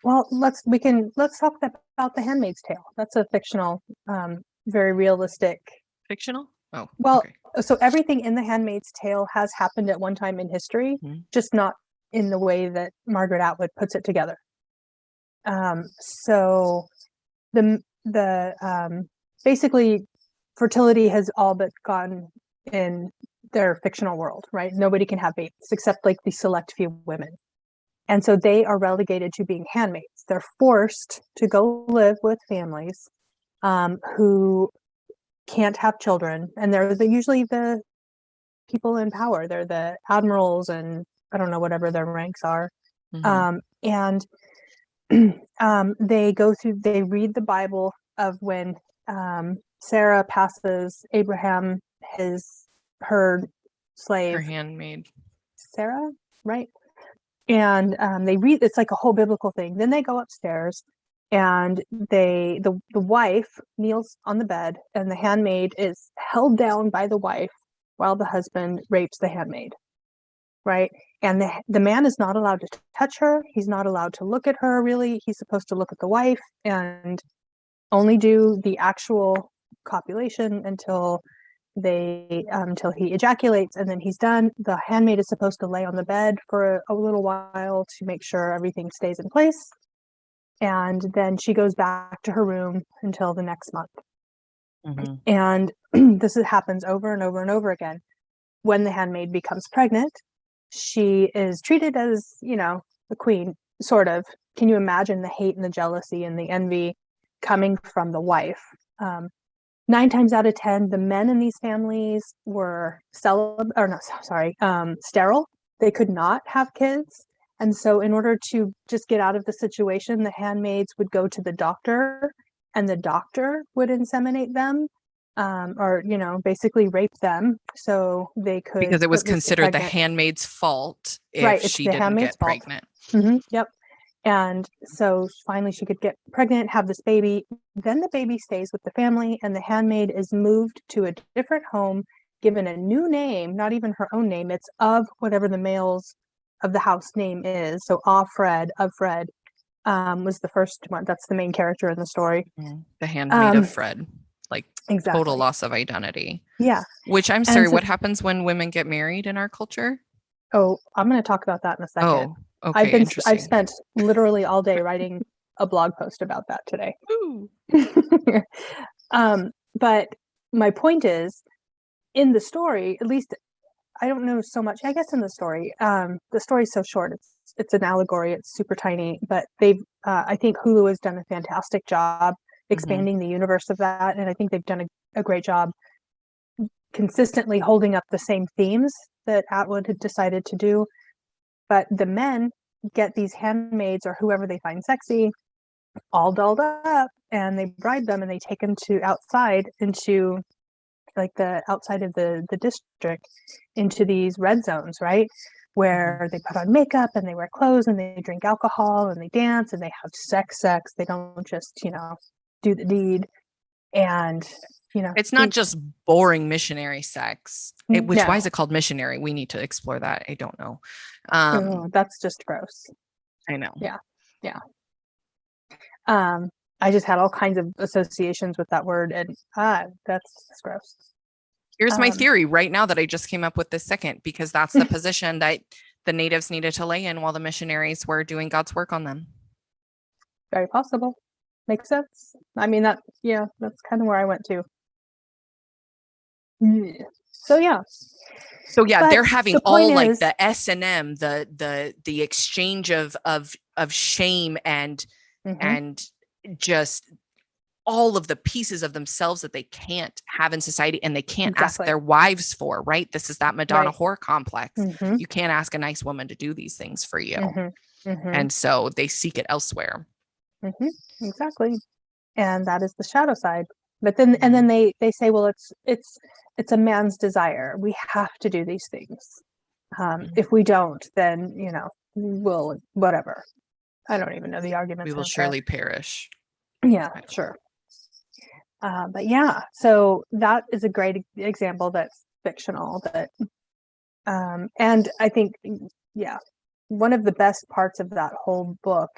Well, let's talk about The Handmaid's Tale. That's a fictional, very realistic. Fictional? Oh, well, okay. So everything in The Handmaid's Tale has happened at one time in history, just not in the way that Margaret Atwood puts it together. So the basically fertility has all but gone in their fictional world, right? Nobody can have babies except like the select few women. And so they are relegated to being handmaids. They're forced to go live with families who can't have children. And they're usually the people in power. They're the admirals and I don't know, whatever their ranks are. And they read the Bible of when Sarah passes Abraham, her slave, her handmaid, Sarah, right? And they read, it's like a whole biblical thing. Then they go upstairs and the wife kneels on the bed and the handmaid is held down by the wife while the husband rapes the handmaid, right? And the man is not allowed to touch her. He's not allowed to look at her, really. He's supposed to look at the wife and only do the actual copulation until he ejaculates, and then he's done. The handmaid is supposed to lay on the bed for a little while to make sure everything stays in place. And then she goes back to her room until the next month. And this happens over and over and over again. When the handmaid becomes pregnant, she is treated as, the queen, sort of. Can you imagine the hate and the jealousy and the envy coming from the wife? 9 times out of 10, the men in these families were sterile. They could not have kids. And so in order to just get out of the situation, the handmaids would go to the doctor and the doctor would inseminate them, or, basically rape them so they could. Because it was considered the handmaid's fault if she didn't get pregnant. Yep. And so finally she could get pregnant, have this baby. Then the baby stays with the family and the handmaid is moved to a different home, given a new name, not even her own name. It's of whatever the male's of the house name is. So Offred was the first one. That's the main character in the story. The handmaid of Fred, like exactly. Total loss of identity. Yeah. Which I'm sorry, what happens when women get married in our culture? Oh, I'm going to talk about that in a second. Oh, okay. I've spent literally all day writing a blog post about that today. But my point is, in the story, at least I don't know so much. I guess in the story is so short. It's an allegory. It's super tiny, but I think Hulu has done a fantastic job expanding the universe of that, and I think they've done a great job consistently holding up the same themes that Atwood had decided to do. But the men get these handmaids or whoever they find sexy all dolled up, and they bribe them and they take them outside into like the outside of the district into these red zones, right? Where they put on makeup and they wear clothes and they drink alcohol and they dance and they have sex. They don't just, do the deed. And, it's not just boring missionary sex, why is it called missionary? We need to explore that. I don't know. That's just gross. I know. Yeah. I just had all kinds of associations with that word, and that's gross. Here's my theory right now that I just came up with this second, because that's the position that the natives needed to lay in while the missionaries were doing God's work on them. Very possible. Makes sense. I mean, that's kind of where I went to. So but they're having all like the S&M, the exchange of shame and just all of the pieces of themselves that they can't have in society and they can't ask their wives for, right? This is that Madonna whore complex. You can't ask a nice woman to do these things for you. And so they seek it elsewhere. Exactly. And that is the shadow side. But then, and then they say, well, it's a man's desire. We have to do these things. If we don't, then, we'll, whatever. I don't even know the argument. We will surely perish. Yeah, sure. But so that is a great example that's fictional. And I think, one of the best parts of that whole book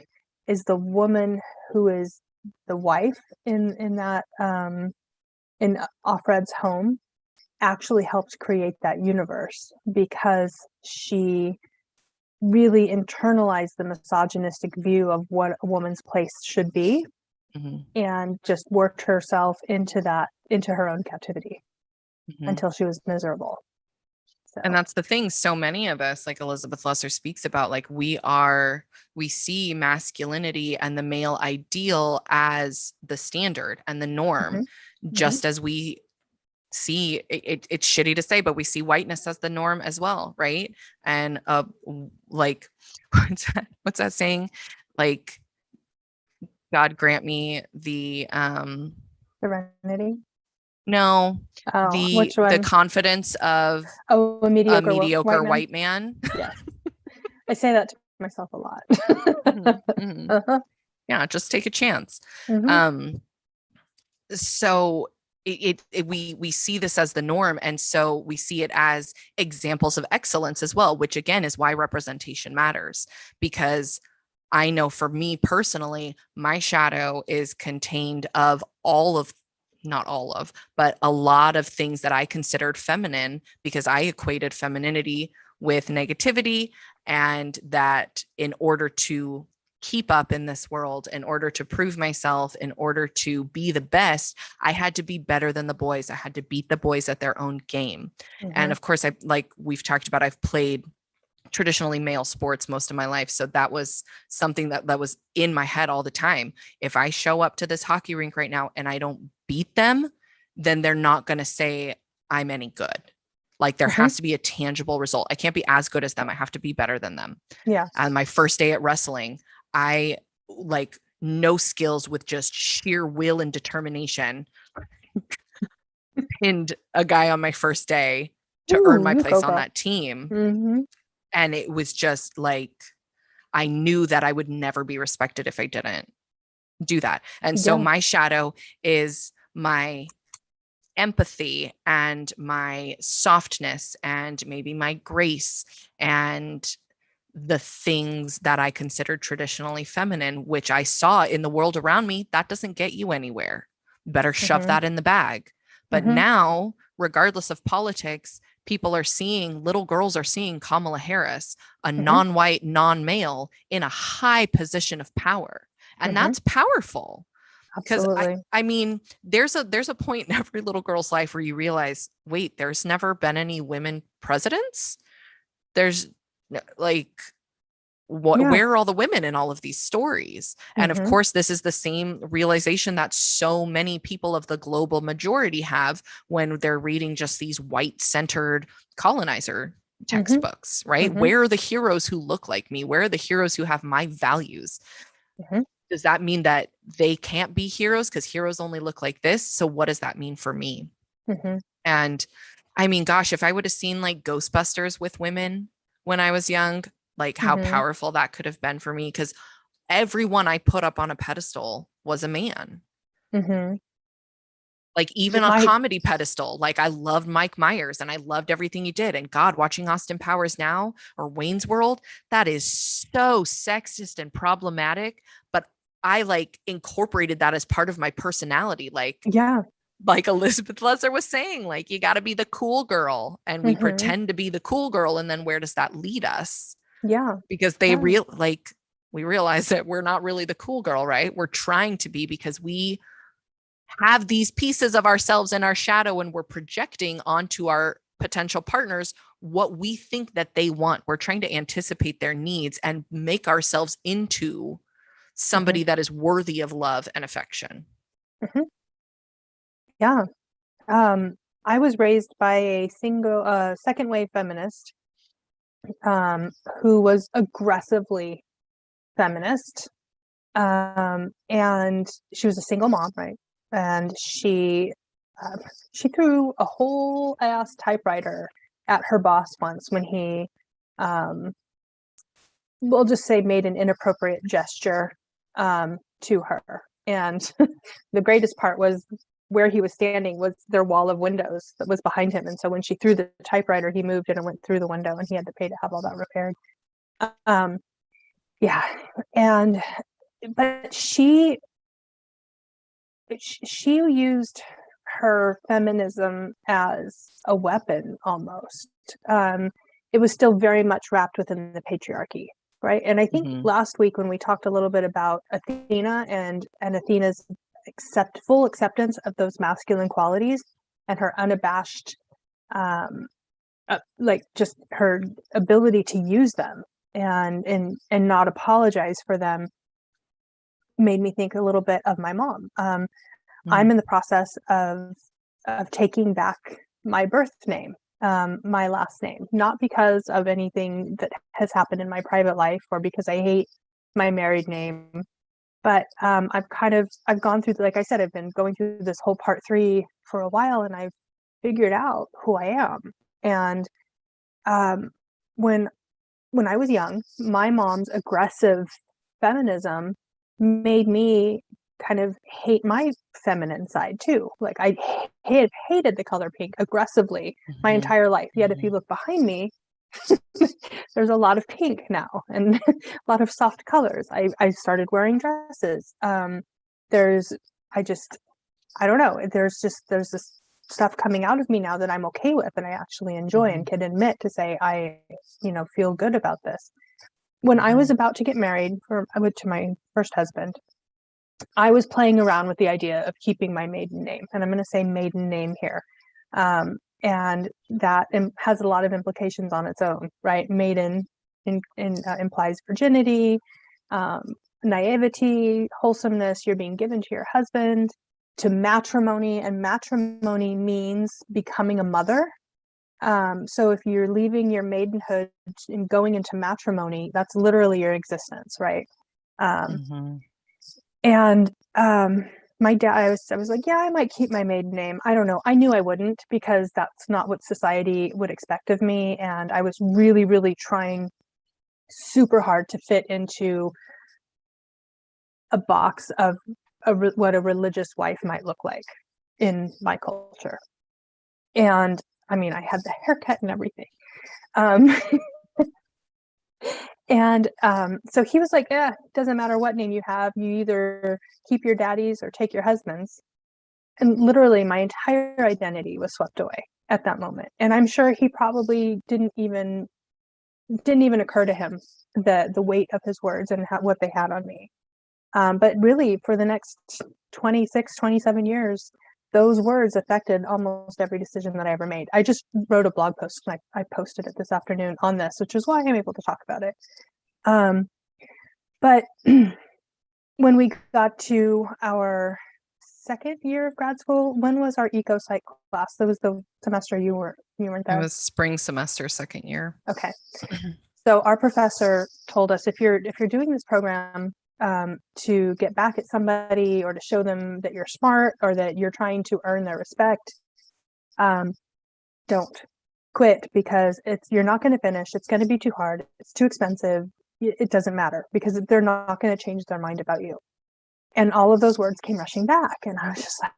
is the woman who is the wife in that in Offred's home actually helped create that universe, because she really internalized the misogynistic view of what a woman's place should be, and just worked herself into her own captivity until she was miserable. And that's the thing. So many of us, like Elizabeth Lesser speaks about, like we see masculinity and the male ideal as the standard and the norm, just as we see it's shitty to say, but we see whiteness as the norm as well, right? And like what's that saying? Like, God grant me the Serenity. no, Oh, which one? the confidence of a mediocre white man. Yeah, I say that to myself a lot. Yeah, just take a chance. So we see this as the norm, and so we see it as examples of excellence as well, which again is why representation matters. Because I know for me personally, my shadow is contained of not all of, but a lot of things that I considered feminine, because I equated femininity with negativity, and that in order to keep up in this world, in order to prove myself, in order to be the best, I had to be better than the boys. I had to beat the boys at their own game. And of course, like we've talked about, I've played traditionally male sports most of my life. So that was something that was in my head all the time. If I show up to this hockey rink right now and I don't beat them, then they're not going to say I'm any good. Like there has to be a tangible result. I can't be as good as them. I have to be better than them. Yeah. And my first day at wrestling, I like no skills, with just sheer will and determination, pinned a guy on my first day to earn my place on that team. And it was just like, I knew that I would never be respected if I didn't do that. And so my shadow is my empathy and my softness and maybe my grace and the things that I considered traditionally feminine, which I saw in the world around me. That doesn't get you anywhere. Better shove that in the bag. But now, regardless of politics, little girls are seeing Kamala Harris, a non-white, non-male, in a high position of power. And that's powerful. Because I mean, there's a point in every little girl's life where you realize, wait, there's never been any women presidents. There's like, where are all the women in all of these stories? And of course, this is the same realization that so many people of the global majority have when they're reading just these white-centered colonizer textbooks, right? Where are the heroes who look like me? Where are the heroes who have my values? Does that mean that they can't be heroes because heroes only look like this? So what does that mean for me? And I mean, gosh, if I would have seen like Ghostbusters with women when I was young, like how powerful that could have been for me, because everyone I put up on a pedestal was a man. Like even a comedy pedestal, like I loved Mike Myers and I loved everything he did. And God, watching Austin Powers now or Wayne's World, that is so sexist and problematic. But I like incorporated that as part of my personality. Like Elizabeth Lesser was saying, like, you got to be the cool girl, and we pretend to be the cool girl. And then where does that lead us? Because we realize that we're not really the cool girl, right? We're trying to be, because we have these pieces of ourselves in our shadow and we're projecting onto our potential partners what we think that they want. We're trying to anticipate their needs and make ourselves into somebody that is worthy of love and affection. I was raised by a second wave feminist who was aggressively feminist, and she was a single mom, right? And she threw a whole ass typewriter at her boss once when he, we'll just say, made an inappropriate gesture to her. And the greatest part was where he was standing was their wall of windows that was behind him. And so when she threw the typewriter, he moved it and went through the window, and he had to pay to have all that repaired. But she used her feminism as a weapon almost. It was still very much wrapped within the patriarchy, right? And I think last week when we talked a little bit about Athena and Athena's full acceptance of those masculine qualities and her unabashed like just her ability to use them and not apologize for them made me think a little bit of my mom. I'm in the process of taking back my birth name, my last name, not because of anything that has happened in my private life or because I hate my married name, but I've gone through, like I said, I've been going through this whole part 3 for a while, and I've figured out who I am. And when I was young, my mom's aggressive feminism made me kind of hate my feminine side too. Like I hated the color pink aggressively my entire life. Yet if you look behind me, there's a lot of pink now and a lot of soft colors. I started wearing dresses. I don't know. There's this stuff coming out of me now that I'm okay with and I actually enjoy and can admit to say I, feel good about this. When I was about to get married, I went to my first husband, I was playing around with the idea of keeping my maiden name, and I'm going to say maiden name here. And that has a lot of implications on its own, right? Maiden implies virginity, naivety, wholesomeness. You're being given to your husband, to matrimony, and matrimony means becoming a mother. So if you're leaving your maidenhood and going into matrimony, that's literally your existence, right? And my dad, I was like, yeah, I might keep my maiden name. I don't know. I knew I wouldn't because that's not what society would expect of me. And I was really, really trying super hard to fit into a box of what a religious wife might look like in my culture. And I mean, I had the haircut and everything. And so he was like, it doesn't matter what name you have. You either keep your daddy's or take your husband's. And literally my entire identity was swept away at that moment. And I'm sure he probably didn't even occur to him the weight of his words and what they had on me. But really for the next 26, 27 years, those words affected almost every decision that I ever made. I just wrote a blog post and I posted it this afternoon on this, which is why I'm able to talk about it. But when we got to our second year of grad school, when was our eco psych class? That was the semester you weren't there. It was spring semester, second year. Okay. So our professor told us if you're doing this program to get back at somebody or to show them that you're smart or that you're trying to earn their respect, don't quit, because you're not going to finish. It's going to be too hard. It's too expensive. It doesn't matter because they're not going to change their mind about you. And all of those words came rushing back, and I was just like,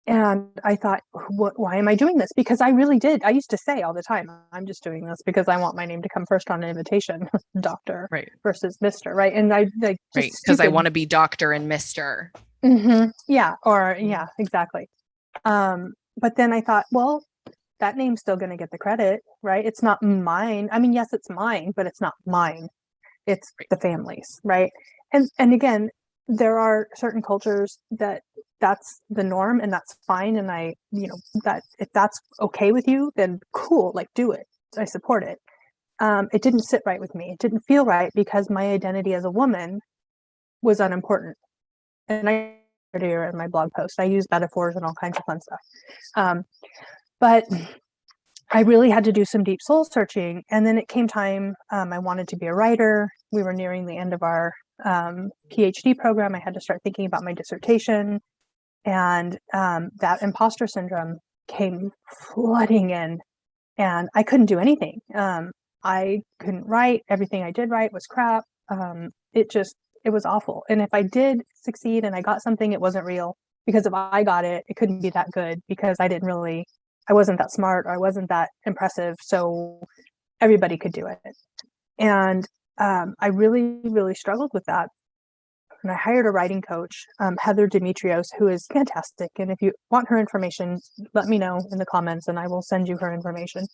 and I thought, why am I doing this? Because I really did. I used to say all the time, I'm just doing this because I want my name to come first on an invitation, doctor, right, versus Mr. Right. And I like, right, because I want to be doctor and Mr. Yeah. Or yeah, exactly. But then I thought, well, that name's still going to get the credit, right? It's not mine. I mean, yes, it's mine, but it's not mine. It's the family's, right? And again, there are certain cultures that's the norm and that's fine. And I, that if that's okay with you, then cool, like do it. I support it. It didn't sit right with me. It didn't feel right because my identity as a woman was unimportant. And I earlier in my blog post, I use metaphors and all kinds of fun stuff. But I really had to do some deep soul searching. And then it came time, I wanted to be a writer. We were nearing the end of our PhD program. I had to start thinking about my dissertation. And that imposter syndrome came flooding in, and I couldn't do anything. I couldn't write. Everything I did write was crap. It was awful. And if I did succeed and I got something, it wasn't real, because if I got it, it couldn't be that good because I wasn't that smart or I wasn't that impressive. So everybody could do it. And I really, really struggled with that. And I hired a writing coach, Heather Demetrios, who is fantastic. And if you want her information, let me know in the comments and I will send you her information.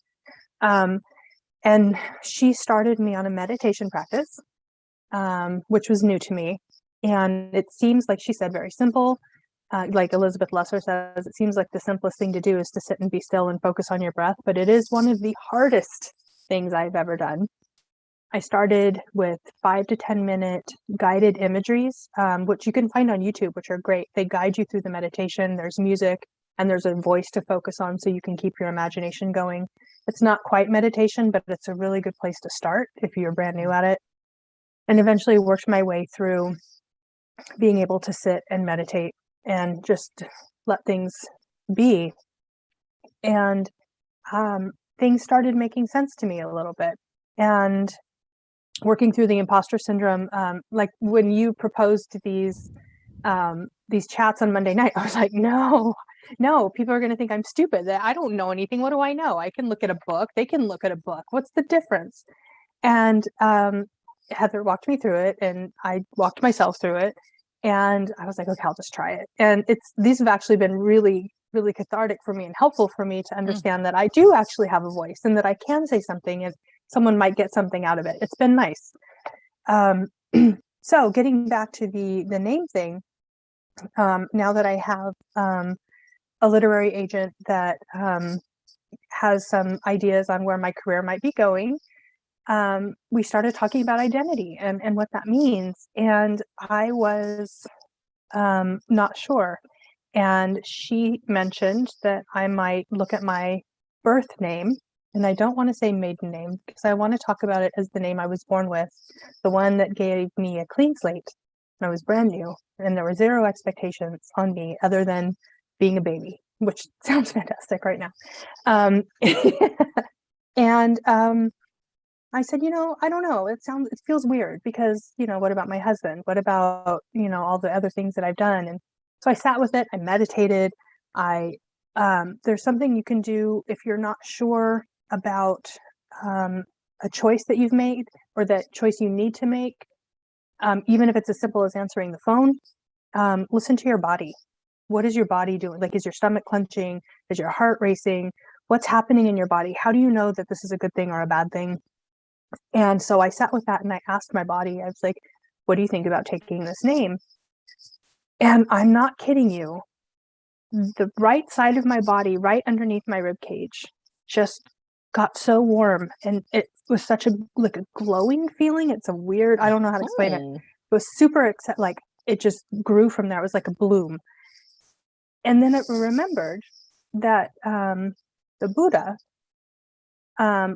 And she started me on a meditation practice, which was new to me. And it seems, like she said, very simple. like Elizabeth Lesser says, it seems like the simplest thing to do is to sit and be still and focus on your breath, but it is one of the hardest things I've ever done. I started with 5 to 10 minute guided imageries, which you can find on YouTube, which are great. They guide you through the meditation. There's music and there's a voice to focus on so you can keep your imagination going. It's not quite meditation, but it's a really good place to start if you're brand new at it. And eventually worked my way through being able to sit and meditate and just let things be. And things started making sense to me a little bit. And working through the imposter syndrome, like when you proposed these chats on Monday night, I was like, no, people are going to think I'm stupid, that I don't know anything. What do I know? I can look at a book. They can look at a book. What's the difference? And Heather walked me through it, and I walked myself through it. And I was like, okay, I'll just try it. And these have actually been really, really cathartic for me and helpful for me to understand that I do actually have a voice and that I can say something and someone might get something out of it. It's been nice. So getting back to the name thing, now that I have a literary agent that has some ideas on where my career might be going, we started talking about identity and what that means. And I was not sure. And she mentioned that I might look at my birth name. And I don't want to say maiden name because I want to talk about it as the name I was born with, the one that gave me a clean slate when I was brand new. And there were zero expectations on me other than being a baby, which sounds fantastic right now. And I said, I don't know. It feels weird because, what about my husband? What about, all the other things that I've done? And so I sat with it. I meditated. There's something you can do if you're not sure about a choice that you've made or that choice you need to make. Even if it's as simple as answering the phone, listen to your body. What is your body doing? Like, is your stomach clenching? Is your heart racing? What's happening in your body? How do you know that this is a good thing or a bad thing? And so I sat with that and I asked my body, I was like, what do you think about taking this name? And I'm not kidding you. The right side of my body, right underneath my rib cage, just got so warm, and it was such a glowing feeling. It's a weird, I don't know how to explain it. It was super like it just grew from there. It was like a bloom. And then it remembered that the Buddha,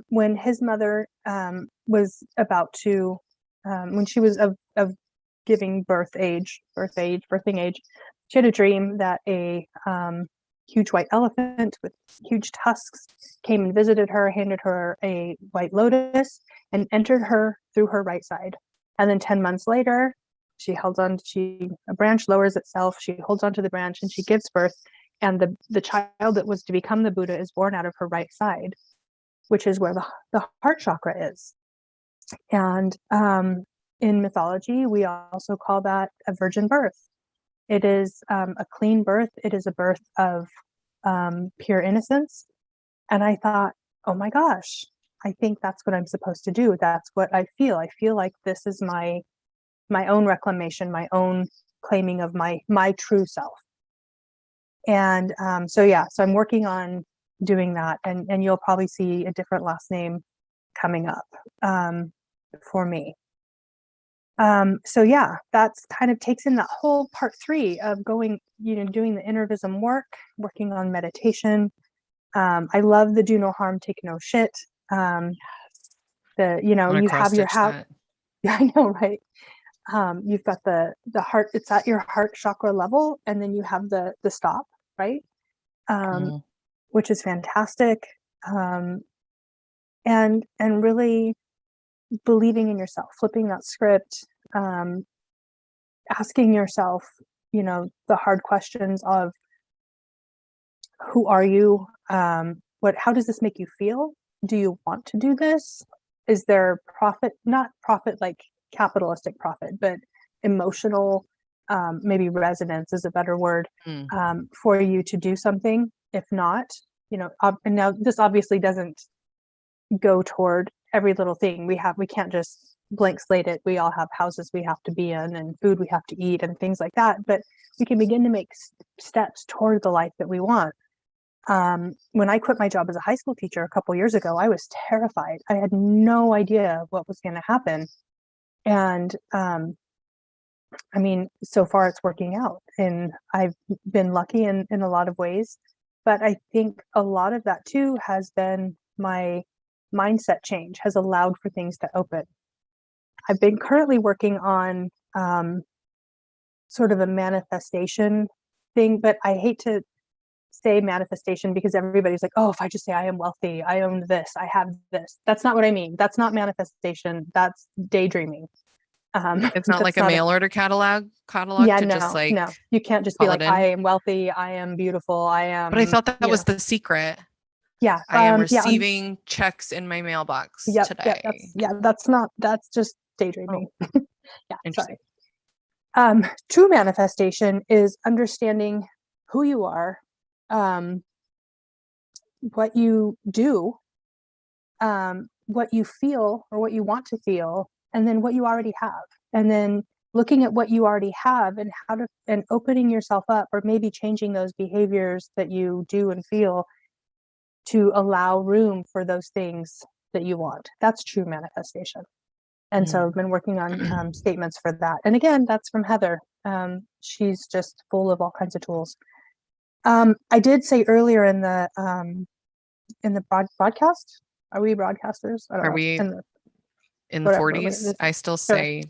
when his mother was about to, when she was of giving birthing age, she had a dream that a huge white elephant with huge tusks came and visited her, handed her a white lotus, and entered her through her right side. And then 10 months later, a branch lowers itself, she holds onto the branch, and she gives birth. And the child that was to become the Buddha is born out of her right side, which is where the heart chakra is. And in mythology, we also call that a virgin birth. It is a clean birth. It is a birth of pure innocence. And I thought, oh my gosh, I think that's what I'm supposed to do. That's what I feel. I feel like this is my own reclamation, my own claiming of my true self. And so I'm working on doing that, and you'll probably see a different last name coming up for me. That's kind of takes in that whole part 3 of going, doing the inner visum work, working on meditation. I love the do no harm, take no shit. You have your house. Yeah, I know, right? You've got the heart, it's at your heart chakra level, and then you have the stop, right? Which is fantastic. And really believing in yourself, flipping that script, asking yourself, the hard questions of who are you? How does this make you feel? Do you want to do this? Is there profit, not profit like capitalistic profit, but emotional, maybe resonance is a better word, for you to do something? If not, and now this obviously doesn't go toward every little thing. We can't just blank slate it. We all have houses we have to be in and food we have to eat and things like that. But we can begin to make steps toward the life that we want. When I quit my job as a high school teacher a couple years ago, I was terrified. I had no idea what was going to happen. And I mean, so far it's working out, and I've been lucky in a lot of ways. But I think a lot of that too has been my mindset change, has allowed for things to open. I've been currently working on sort of a manifestation thing, but I hate to say manifestation because everybody's like, oh, if I just say I am wealthy, I own this, I have this. That's not what I mean. That's not manifestation. That's daydreaming. It's not like a mail order catalog yeah, to no, just like, no, you can't just be like, I am wealthy, I am beautiful, I am. But I thought that was the secret. Yeah, I am receiving checks in my mailbox today. That's just daydreaming. Oh. Yeah, sorry. True manifestation is understanding who you are, what you do, what you feel or what you want to feel, and then what you already have, and then looking at what you already have and and opening yourself up, or maybe changing those behaviors that you do and feel to allow room for those things that you want. That's true manifestation. And so I've been working on statements for that. And again, that's from Heather. She's just full of all kinds of tools. I did say earlier in the broadcast, are we broadcasters? I don't know. We in the 40s? I still say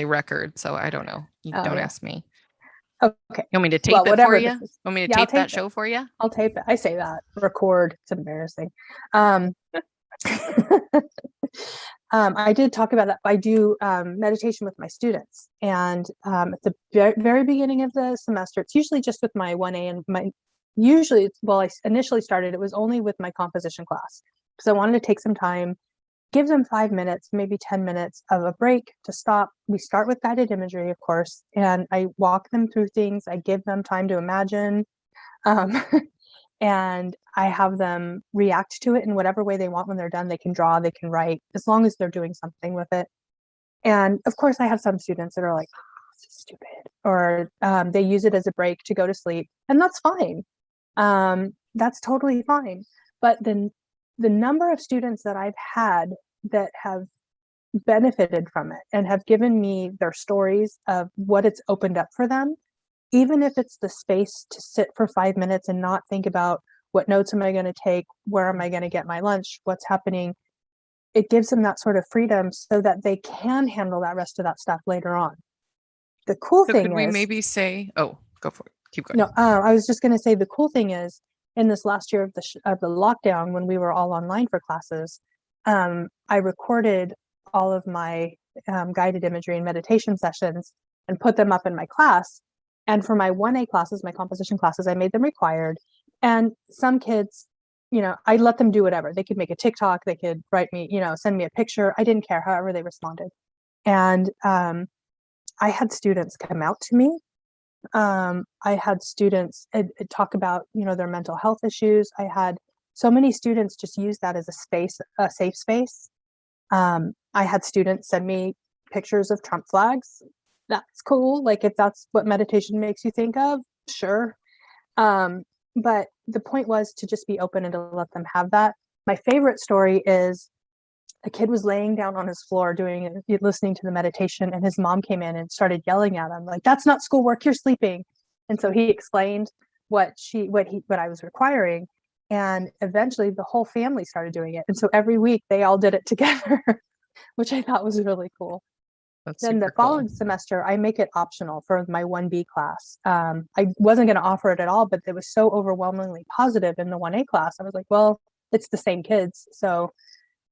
record, so I don't know. You don't ask me. Okay. You want me to tape it for you? Want me to tape that show for you? I'll tape it. I say that. Record. It's embarrassing. I did talk about that. I do meditation with my students, and at the very beginning of the semester, it's usually just with my 1A and I initially started, it was only with my composition class because I wanted to take some time, give them 5 minutes, maybe 10 minutes of a break to stop. We start with guided imagery, of course, and I walk them through things. I give them time to imagine, and I have them react to it in whatever way they want. When they're done, they can draw, they can write, as long as they're doing something with it. And of course, I have some students that are like, oh, this is stupid, or they use it as a break to go to sleep, and that's fine. That's totally fine. But then the number of students that I've had that have benefited from it and have given me their stories of what it's opened up for them, even if it's the space to sit for 5 minutes and not think about what notes am I going to take, where am I going to get my lunch, what's happening, it gives them that sort of freedom so that they can handle that rest of that stuff later on. The cool thing could we maybe say, oh, go for it. Keep going. No, I was just going to say the cool thing is, in this last year of the lockdown, when we were all online for classes, I recorded all of my guided imagery and meditation sessions and put them up in my class. And for my 1A classes, my composition classes, I made them required. And some kids, I let them do whatever. They could make a TikTok, they could write me, send me a picture. I didn't care, however they responded. And I had students come out to me. I had students talk about, their mental health issues. I had so many students just use that as a safe space. I had students send me pictures of Trump flags. That's cool. Like, if that's what meditation makes you think of, sure. But the point was to just be open and to let them have that. My favorite story is a kid was laying down on his floor listening to the meditation, and his mom came in and started yelling at him, like, that's not schoolwork, you're sleeping. And so he explained what I was requiring, and eventually the whole family started doing it. And so every week they all did it together, which I thought was really cool. Then the following semester, I make it optional for my 1B class. I wasn't going to offer it at all, but it was so overwhelmingly positive in the 1A class. I was like, well, it's the same kids. So,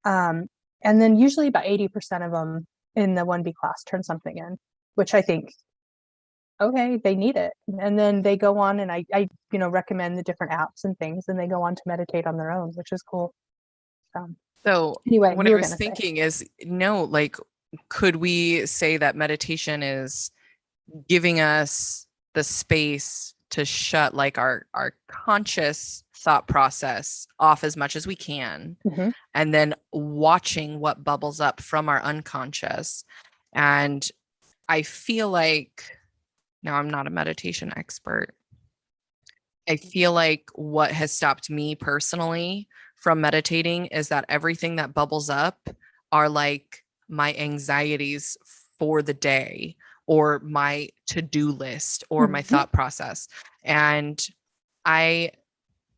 and then usually about 80% of them in the 1B class turn something in, which I think, okay, they need it. And then they go on, and I recommend the different apps and things, and they go on to meditate on their own, which is cool. So anyway, what I was thinking is, could we say that meditation is giving us the space to shut like our conscious thought process off as much as we can, and then watching what bubbles up from our unconscious. And I feel like, now I'm not a meditation expert, I feel like what has stopped me personally from meditating is that everything that bubbles up are like my anxieties for the day, or my to-do list, or my thought process. And I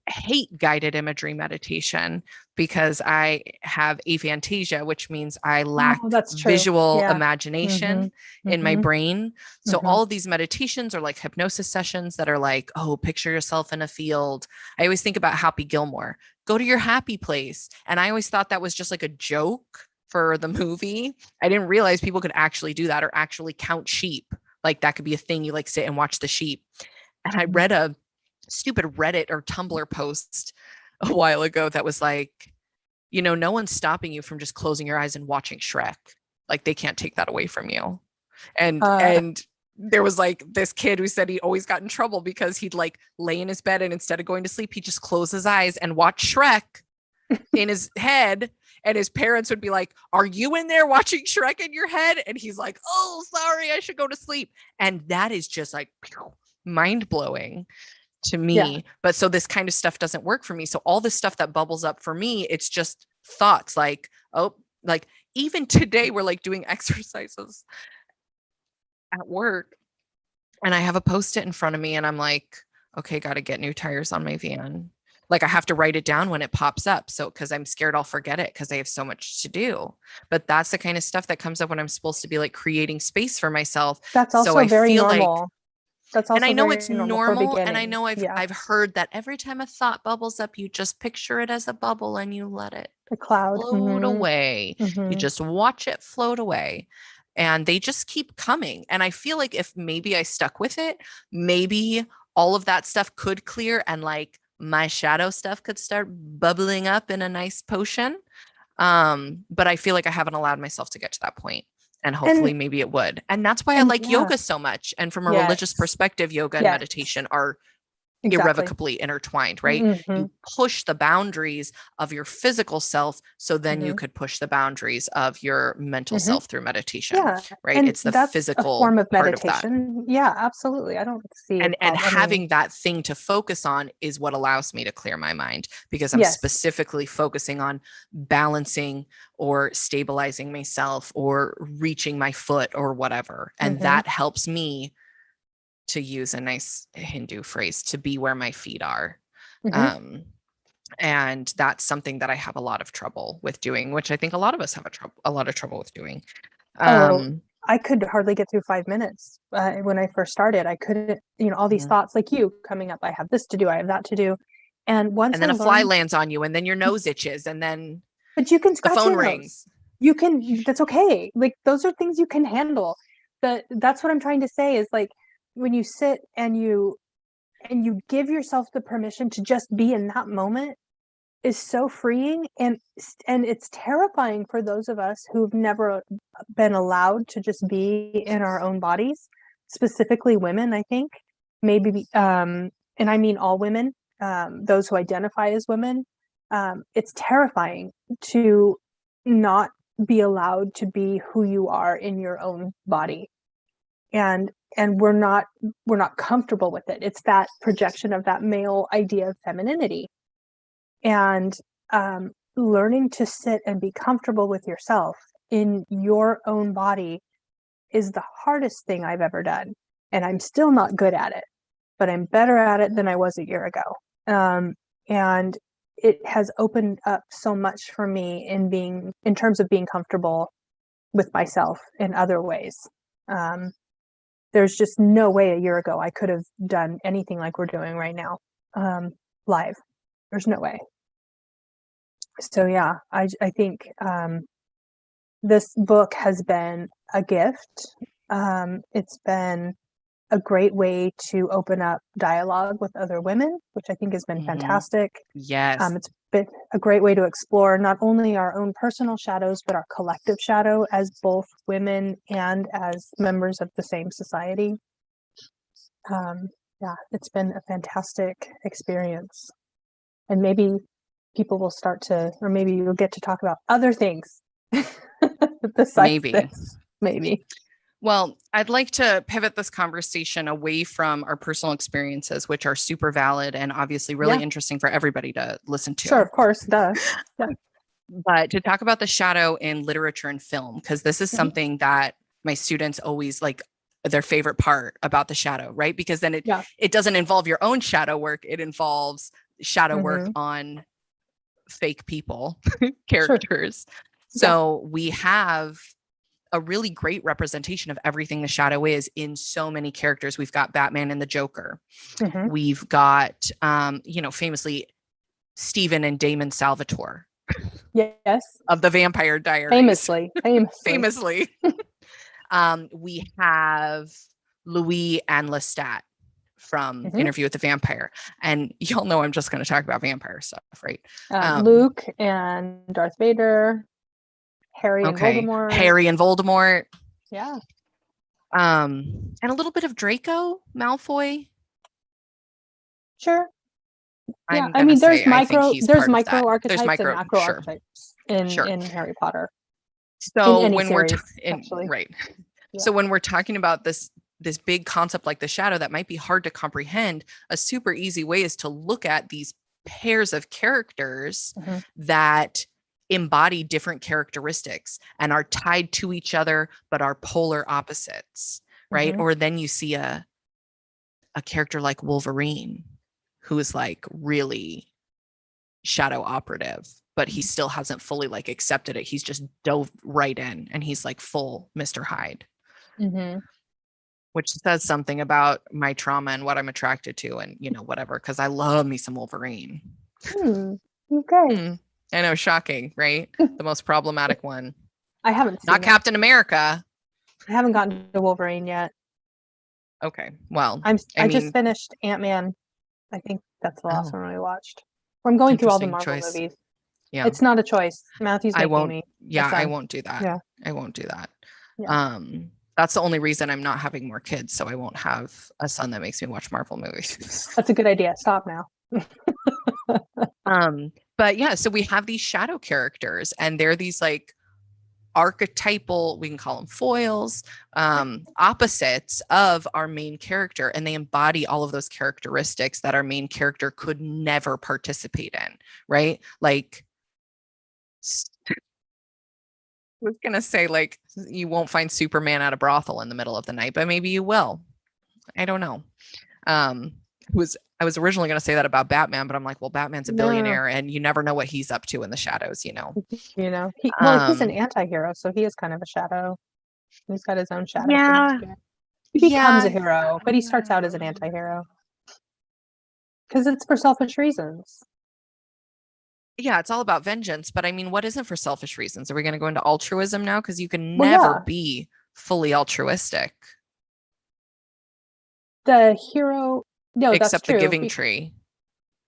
hate guided imagery meditation because I have aphantasia, which means I lack visual imagination in my brain. So all of these meditations are like hypnosis sessions that are like, oh, picture yourself in a field. I always think about Happy Gilmore, go to your happy place. And I always thought that was just like a joke for the movie. I didn't realize people could actually do that, or actually count sheep. Like that could be a thing. You like sit and watch the sheep. And I read a stupid Reddit or Tumblr post a while ago that was like, you know, no one's stopping you from just closing your eyes and watching Shrek. Like they can't take that away from you. And there was like this kid who said he always got in trouble because he'd like lay in his bed, and instead of going to sleep, he'd just close his eyes and watch Shrek in his head. And his parents would be like, are you in there watching Shrek in your head? And he's like, oh, sorry, I should go to sleep. And that is just like mind blowing to me. But so this kind of stuff doesn't work for me. So all this stuff that bubbles up for me, it's just thoughts like, oh, like even today we're like doing exercises at work, and I have a Post-it in front of me, and I'm like, okay, got to get new tires on my van. Like I have to write it down when it pops up. So, cause I'm scared I'll forget it because I have so much to do. But that's the kind of stuff that comes up when I'm supposed to be like creating space for myself. That's also so I very feel normal. Like, that's also, and I know it's normal, and I know I've heard that every time a thought bubbles up, you just picture it as a bubble and you let it the cloud float away. You just watch it float away, and they just keep coming. And I feel like if maybe I stuck with it, maybe all of that stuff could clear, and like my shadow stuff could start bubbling up in a nice potion. But I feel like I haven't allowed myself to get to that point. And hopefully maybe it would. And that's why I like yoga so much. And from a religious perspective, yoga and meditation are irrevocably intertwined, right? You push the boundaries of your physical self, so then you could push the boundaries of your mental self through meditation, right? And it's the that's physical a form of part meditation. of that. Yeah, absolutely. I don't see and having that thing to focus on is what allows me to clear my mind, because I'm specifically focusing on balancing or stabilizing myself or reaching my foot or whatever. And that helps me, to use a nice Hindu phrase, to be where my feet are. And that's something that I have a lot of trouble with doing, which I think a lot of us have a lot of trouble with doing. I could hardly get through 5 minutes when I first started. I couldn't, all these thoughts like you coming up. I have this to do. I have that to do. And then a fly lands on you, and then your nose itches, and then but you can scratch the phone your rings. Nose. That's okay. Like those are things you can handle. That's what I'm trying to say is like when you sit and you give yourself the permission to just be in that moment is so freeing, and it's terrifying for those of us who've never been allowed to just be in our own bodies, specifically women, I think. Maybe and I mean all women, those who identify as women. It's terrifying to not be allowed to be who you are in your own body, and we're not comfortable with it. It's that projection of that male idea of femininity. And learning to sit and be comfortable with yourself in your own body is the hardest thing I've ever done. And I'm still not good at it, but I'm better at it than I was a year ago. And it has opened up so much for me in terms of being comfortable with myself in other ways. There's just no way a year ago I could have done anything like we're doing right now, live. There's no way. So yeah, I think this book has been a gift. It's been a great way to open up dialogue with other women, which I think has been fantastic. Yes. It's been a great way to explore not only our own personal shadows, but our collective shadow as both women and as members of the same society. Yeah, it's been a fantastic experience. And maybe people will start to, or maybe you'll get to talk about other things besides this. Maybe. Well, I'd like to pivot this conversation away from our personal experiences, which are super valid and obviously really interesting for everybody to listen to. Sure, of course, duh. Yeah. But to talk about the shadow in literature and film, because this is something that my students always like their favorite part about the shadow, right? Because then it doesn't involve your own shadow work. It involves shadow work on fake people, characters. Sure. So we have a really great representation of everything the shadow is in so many characters. We've got Batman and the Joker. We've got, famously Stephen and Damon Salvatore. Yes. Of the Vampire Diaries. Famously. We have Louis and Lestat from Interview with the Vampire. And y'all know I'm just going to talk about vampire stuff, right? Luke and Darth Vader. Harry and Voldemort. Yeah. And a little bit of Draco Malfoy. Sure. Yeah, I mean, there's micro archetypes and macro archetypes in Harry Potter. So in when series, So when we're talking about this big concept like the shadow that might be hard to comprehend, a super easy way is to look at these pairs of characters that embody different characteristics and are tied to each other but are polar opposites, right? Or then you see a character like Wolverine, who is like really shadow operative, but he still hasn't fully like accepted it. He's just dove right in and he's like full Mr. Hyde, which says something about my trauma and what I'm attracted to and, whatever, because I love me some Wolverine. Okay. I know, shocking, right? The most problematic one. I haven't seen Not Captain America. I haven't gotten to Wolverine yet. Okay, well, I just finished Ant-Man. I think that's the last one I watched. I'm going through all the Marvel movies. Yeah, it's not a choice. Matthew's making me. Yeah, I won't do that. Yeah, I won't do that. Yeah. That's the only reason I'm not having more kids, so I won't have a son that makes me watch Marvel movies. That's a good idea. Stop now. But yeah, so we have these shadow characters, and they're these like archetypal, we can call them foils, opposites of our main character, and they embody all of those characteristics that our main character could never participate in, right? Like, I was gonna say, like, you won't find Superman at a brothel in the middle of the night, but maybe you will. I don't know. I was originally going to say that about Batman, but I'm like, well, Batman's a billionaire and you never know what he's up to in the shadows, he's an anti-hero, so he is kind of a shadow. He's got his own shadow. Yeah. He becomes a hero, but he starts out as an anti-hero. Because it's for selfish reasons. Yeah, it's all about vengeance, but I mean, what isn't for selfish reasons? Are we going to go into altruism now? Because you can never be fully altruistic. The hero... No, except that's true. The Giving Tree.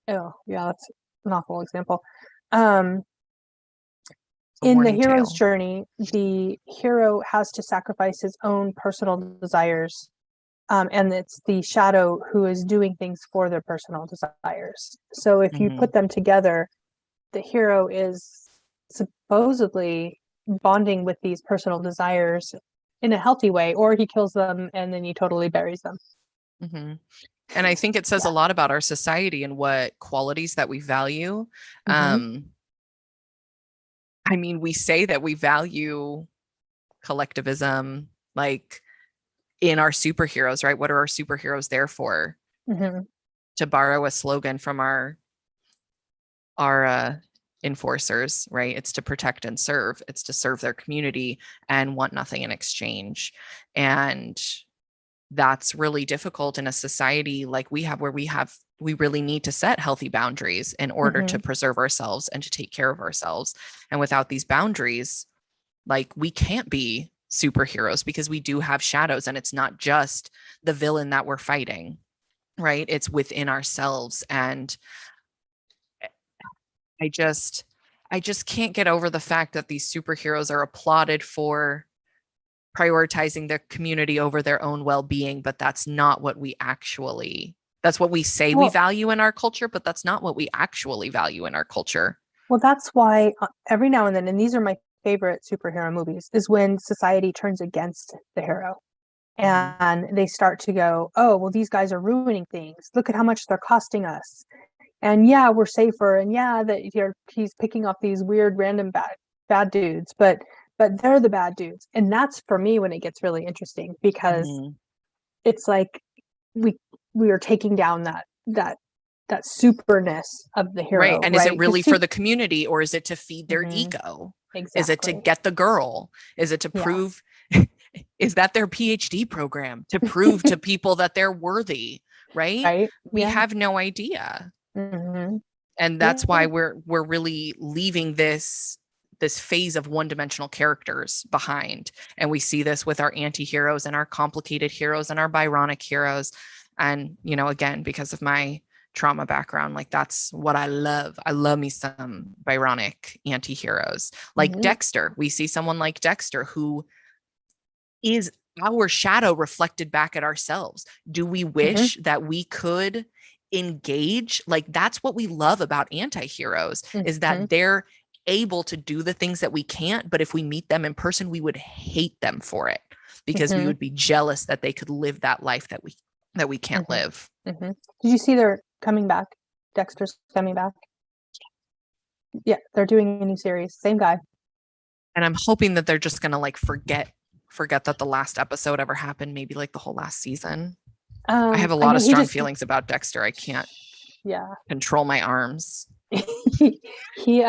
Oh, yeah, that's an awful example. In the hero's journey, the hero has to sacrifice his own personal desires, and it's the shadow who is doing things for their personal desires. So if you put them together, the hero is supposedly bonding with these personal desires in a healthy way, or he kills them and then he totally buries them. And I think it says a lot about our society and what qualities that we value. I mean, we say that we value collectivism, like in our superheroes, right? What are our superheroes there for? To borrow a slogan from our enforcers, right? It's to protect and serve. It's to serve their community and want nothing in exchange. And that's really difficult in a society like we have, where we really need to set healthy boundaries in order to preserve ourselves and to take care of ourselves. And without these boundaries, like, we can't be superheroes because we do have shadows, and it's not just the villain that we're fighting, right? It's within ourselves. And I just can't get over the fact that these superheroes are applauded for prioritizing their community over their own well-being, but that's not what we actually That's what we say we value in our culture, but that's not what we actually value in our culture. Well, that's why every now and then, and these are my favorite superhero movies, is when society turns against the hero. And they start to go, oh, well, these guys are ruining things. Look at how much they're costing us. And yeah, we're safer. And yeah, that he's picking off these weird random bad dudes, but they're the bad dudes. And that's for me when it gets really interesting, because it's like we are taking down that superness of the hero. Right. And is it really for the community, or is it to feed their ego? Exactly. Is it to get the girl? Is it to prove, is that their PhD program, to prove to people that they're worthy? Right. We have no idea. And that's why we're really leaving this phase of one-dimensional characters behind. And we see this with our anti-heroes and our complicated heroes and our Byronic heroes. And, you know, again, because of my trauma background, like that's what I love. I love me some Byronic anti-heroes like Dexter. We see someone like Dexter who is our shadow reflected back at ourselves. Do we wish that we could engage? Like, that's what we love about anti-heroes, is that they're able to do the things that we can't, but if we meet them in person, we would hate them for it, because we would be jealous that they could live that life that we can't live. Did you see they're coming back? Dexter's coming back. Yeah, they're doing a new series. Same guy. And I'm hoping that they're just gonna like forget that the last episode ever happened, maybe like the whole last season. I have a lot of strong feelings about Dexter. I can't control my arms. he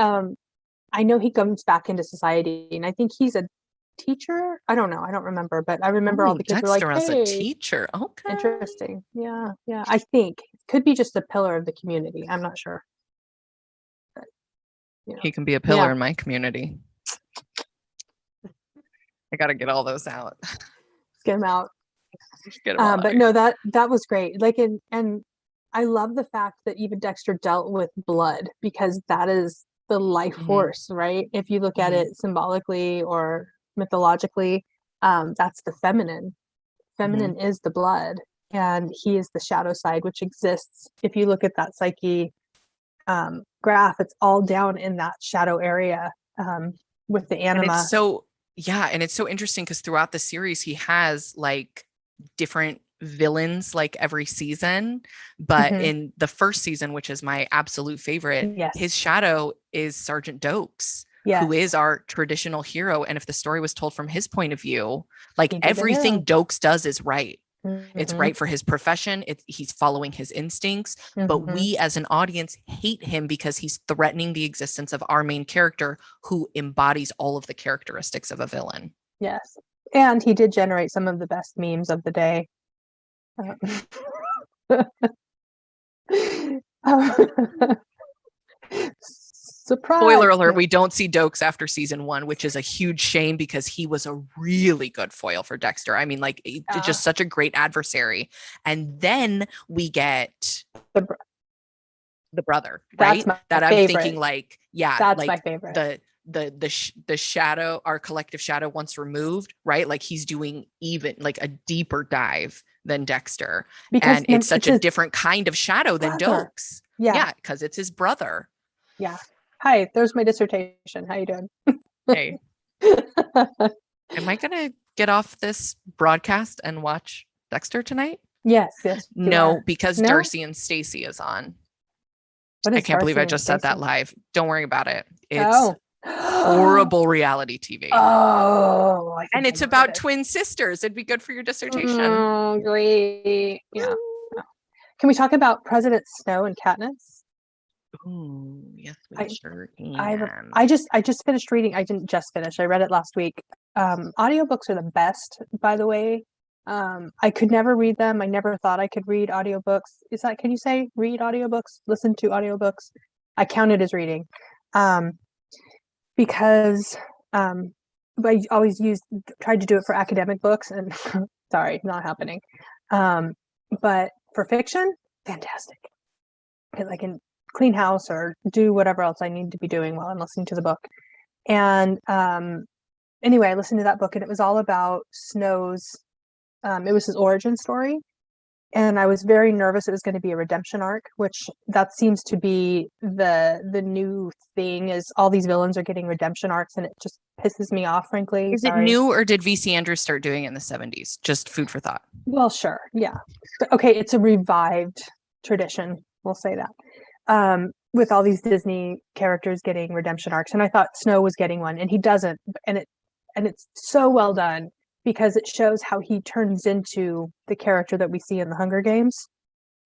I know he comes back into society, and I think he's a teacher. I don't know. I don't remember, but I remember all the kids Dexter were like, hey, as a teacher. Okay. Interesting. Yeah. I think could be just a pillar of the community. I'm not sure. But, you know. He can be a pillar in my community. I got to get all those out. Get them out. But no, that was great. Like, and I love the fact that even Dexter dealt with blood, because that is the life force, right? If you look at it symbolically or mythologically, that's the feminine. Feminine is the blood, and he is the shadow side, which exists. If you look at that psyche graph, it's all down in that shadow area with the anima. And it's so interesting because throughout the series, he has like different villains like every season, but in the first season, which is my absolute favorite, his shadow is Sergeant Dokes, who is our traditional hero. And if the story was told from his point of view, like everything Dokes does is right. It's right for his profession. He's following his instincts, but we as an audience hate him because he's threatening the existence of our main character, who embodies all of the characteristics of a villain. Yes. And he did generate some of the best memes of the day. Surprise. Spoiler alert, we don't see Dokes after season 1, which is a huge shame because he was a really good foil for Dexter. I mean, like, just such a great adversary. And then we get the brother, right? That I'm thinking like, that's like my favorite. The shadow, our collective shadow once removed, right? Like he's doing even like a deeper dive than Dexter. And it's such a different kind of shadow than Dokes. Yeah, because it's his brother. Yeah. Hi, there's my dissertation. How you doing? Hey. Am I going to get off this broadcast and watch Dexter tonight? Yes. No, because Darcy and Stacy is on. I can't believe I just said that live. Don't worry about it. It's horrible reality TV. And it's about twin sisters. It'd be good for your dissertation. Oh, great. Yeah. Can we talk about President Snow and Katniss? Oh, yes, we sure can. I just finished reading. I didn't just finish. I read it last week. Audiobooks are the best, by the way. I could never read them. I never thought I could read audiobooks. Can you say read audiobooks, listen to audiobooks? I count it as reading. Because I always tried to do it for academic books, and sorry, not happening. But for fiction, fantastic. Because I can clean house or do whatever else I need to be doing while I'm listening to the book. And anyway, I listened to that book, and it was all about Snow's. It was his origin story, and I was very nervous it was going to be a redemption arc, which that seems to be the new thing, is all these villains are getting redemption arcs, and it just pisses me off, frankly. Is it new, or did VC Andrews start doing it in the 70s? Just food for thought. Well, sure. Yeah. But, okay. It's a revived tradition. We'll say that. With all these Disney characters getting redemption arcs. And I thought Snow was getting one, and he doesn't. And it's so well done, because it shows how he turns into the character that we see in the Hunger Games,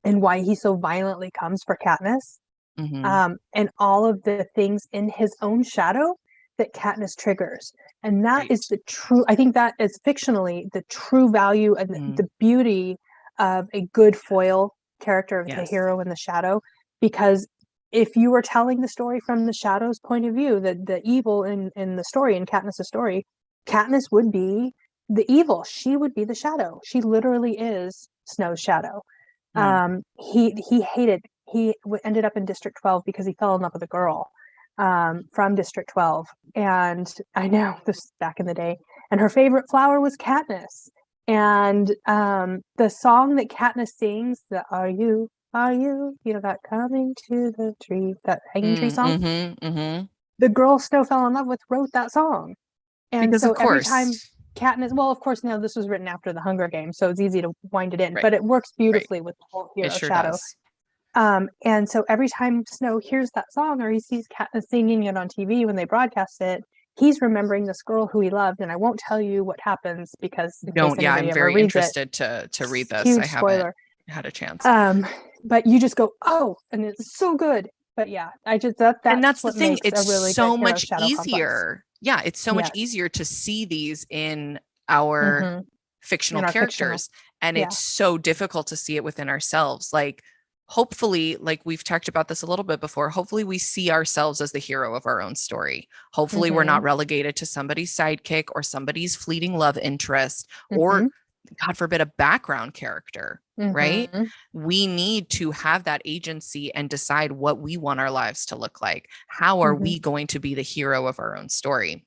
and why he so violently comes for Katniss. And all of the things in his own shadow that Katniss triggers. And that is the true, I think that is fictionally the true value and the beauty of a good foil character of the hero in the shadow. Because if you were telling the story from the shadow's point of view, the evil in the story, in Katniss' story, Katniss would be the evil. She would be the shadow. She literally is Snow's shadow. He ended up in District 12 because he fell in love with a girl from District 12. And I know, this is back in the day. And her favorite flower was Katniss. And the song that Katniss sings, the Are you, that coming to the tree, that hanging tree song, the girl Snow fell in love with wrote that song. And because so every time Katniss, well, of course, now this was written after the Hunger Games, so it's easy to wind it in, but it works beautifully with the whole hero shadow. Does. And so every time Snow hears that song, or he sees Katniss singing it on TV when they broadcast it, he's remembering this girl who he loved. And I won't tell you what happens, because I'm very interested to read this. Huge I spoiler. haven't had a chance. But you just go, oh, and it's so good. But yeah, I just that's the thing. It's really so much easier. Complex. Yeah, it's so much easier to see these in our fictional characters, and it's so difficult to see it within ourselves. Like, hopefully, like we've talked about this a little bit before, hopefully we see ourselves as the hero of our own story. Hopefully we're not relegated to somebody's sidekick or somebody's fleeting love interest, or God forbid, a background character, right? We need to have that agency and decide what we want our lives to look like. How are we going to be the hero of our own story?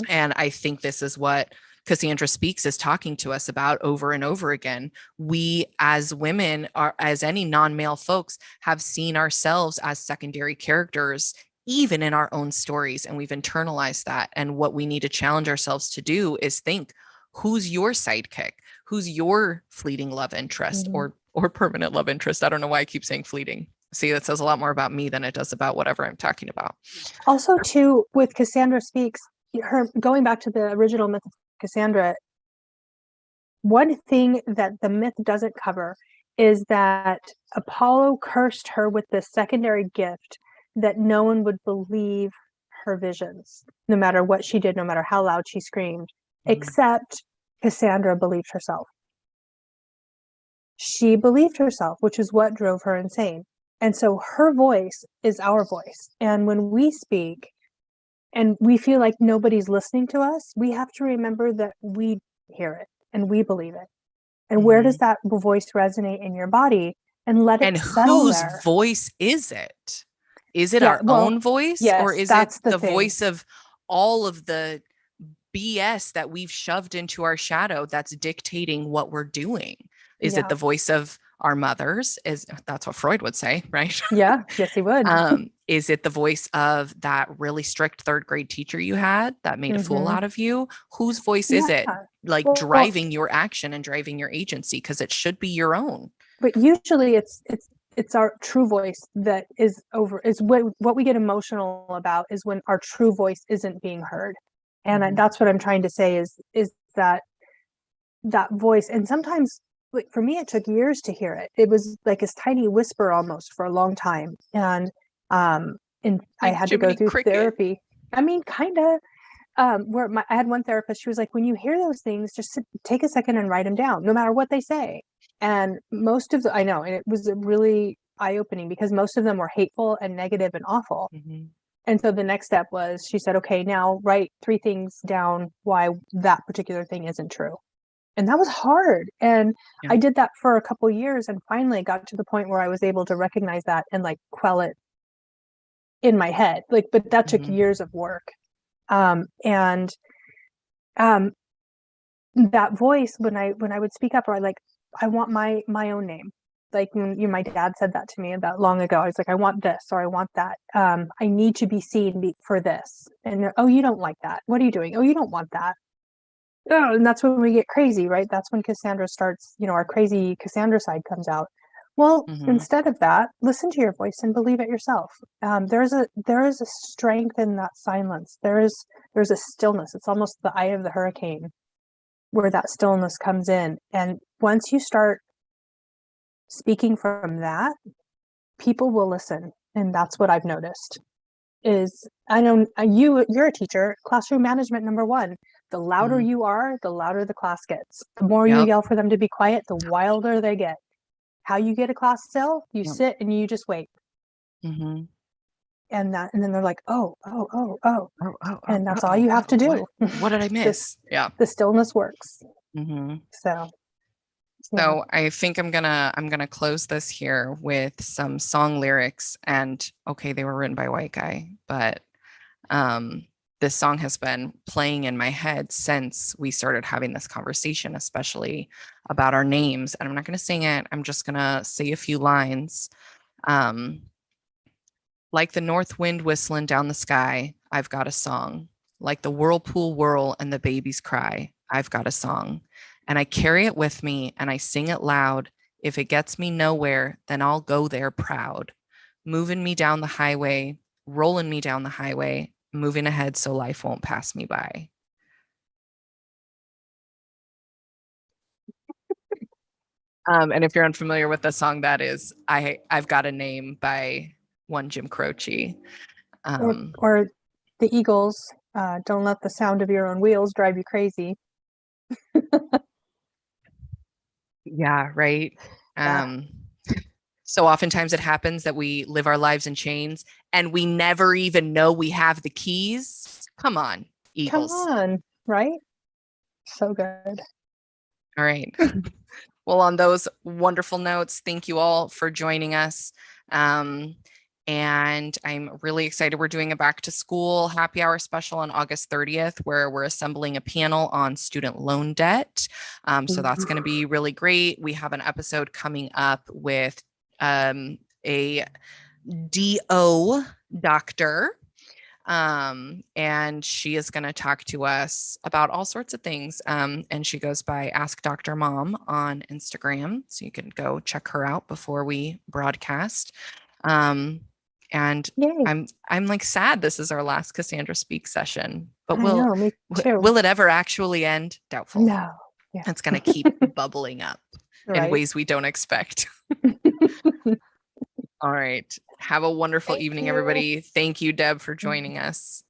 And I think this is what Cassandra Speaks is talking to us about over and over again. We as women, as any non-male folks, have seen ourselves as secondary characters, even in our own stories, and we've internalized that. And what we need to challenge ourselves to do is think, who's your sidekick? Who's your fleeting love interest or permanent love interest? I don't know why I keep saying fleeting. See, that says a lot more about me than it does about whatever I'm talking about. Also, too, with Cassandra Speaks, her going back to the original myth of Cassandra, one thing that the myth doesn't cover is that Apollo cursed her with the secondary gift that no one would believe her visions, no matter what she did, no matter how loud she screamed, except Cassandra believed herself. She believed herself, which is what drove her insane. And so her voice is our voice. And when we speak and we feel like nobody's listening to us, we have to remember that we hear it and we believe it. And where does that voice resonate in your body? And let it settle there. And whose voice is it? Is it our own voice? Yes, or is it the voice of all of the BS that we've shoved into our shadow that's dictating what we're doing? Is it the voice of our mothers? That's what Freud would say, right? Yeah, yes, he would. Is it the voice of that really strict third grade teacher you had that made a fool out of you? Whose voice is it? Like driving your action and driving your agency, because it should be your own. But usually it's our true voice that is what we get emotional about, is when our true voice isn't being heard. And that's what I'm trying to say is that voice. And sometimes, like for me, it took years to hear it. It was like this tiny whisper almost for a long time. And I had to go through therapy. I mean, kind of. I had one therapist, she was like, when you hear those things, just take a second and write them down, no matter what they say. And I know, and it was really eye-opening, because most of them were hateful and negative and awful. And so the next step was, she said, okay, now write 3 things down why that particular thing isn't true. And that was hard. And I did that for a couple years, and finally got to the point where I was able to recognize that and like quell it in my head. But that took years of work. And that voice, when I would speak up, or I like I want my own name. Like when my dad said that to me about long ago, I was like, I want this or I want that. I need to be seen for this. And oh, you don't like that. What are you doing? Oh, you don't want that. Oh, and that's when we get crazy, right? That's when Cassandra starts, our crazy Cassandra side comes out. Well, instead of that, listen to your voice and believe it yourself. There is a strength in that silence. There's a stillness. It's almost the eye of the hurricane where that stillness comes in. And once you start speaking from that, people will listen. And that's what I've noticed is you're a teacher, classroom management number one. The louder you are, the louder the class gets. The more you yell for them to be quiet, the wilder they get. How you get a class still? You sit and you just wait. And then they're like, oh, and that's all you have to do. What did I miss? The stillness works. So I think I'm gonna close this here with some song lyrics. And okay, they were written by a white guy, but this song has been playing in my head since we started having this conversation, especially about our names. And I'm not gonna sing it. I'm just gonna say a few lines. Like the north wind whistling down the sky, I've got a song. Like the whirlpool whirl and the babies cry, I've got a song. And I carry it with me and I sing it loud. If it gets me nowhere, then I'll go there proud. Moving me down the highway, rolling me down the highway, moving ahead so life won't pass me by. And if you're unfamiliar with the song, that is I've Got a Name by one Jim Croce. Or the Eagles, don't let the sound of your own wheels drive you crazy. Yeah, right. So oftentimes it happens that we live our lives in chains and we never even know we have the keys. Come on, Eagles. Come on, right? So good. All right. Well, on those wonderful notes, thank you all for joining us. And I'm really excited. We're doing a back to school happy hour special on August 30th, where we're assembling a panel on student loan debt. So that's going to be really great. We have an episode coming up with a DO doctor. And she is going to talk to us about all sorts of things. And she goes by Ask Dr. Mom on Instagram. So you can go check her out before we broadcast. And yay. I'm like sad this is our last Cassandra Speaks session, but will it ever actually end? Doubtful. No. Yeah. It's going to keep bubbling up in ways we don't expect. All right. Have a wonderful evening, everybody. Thank you, Deb, for joining us.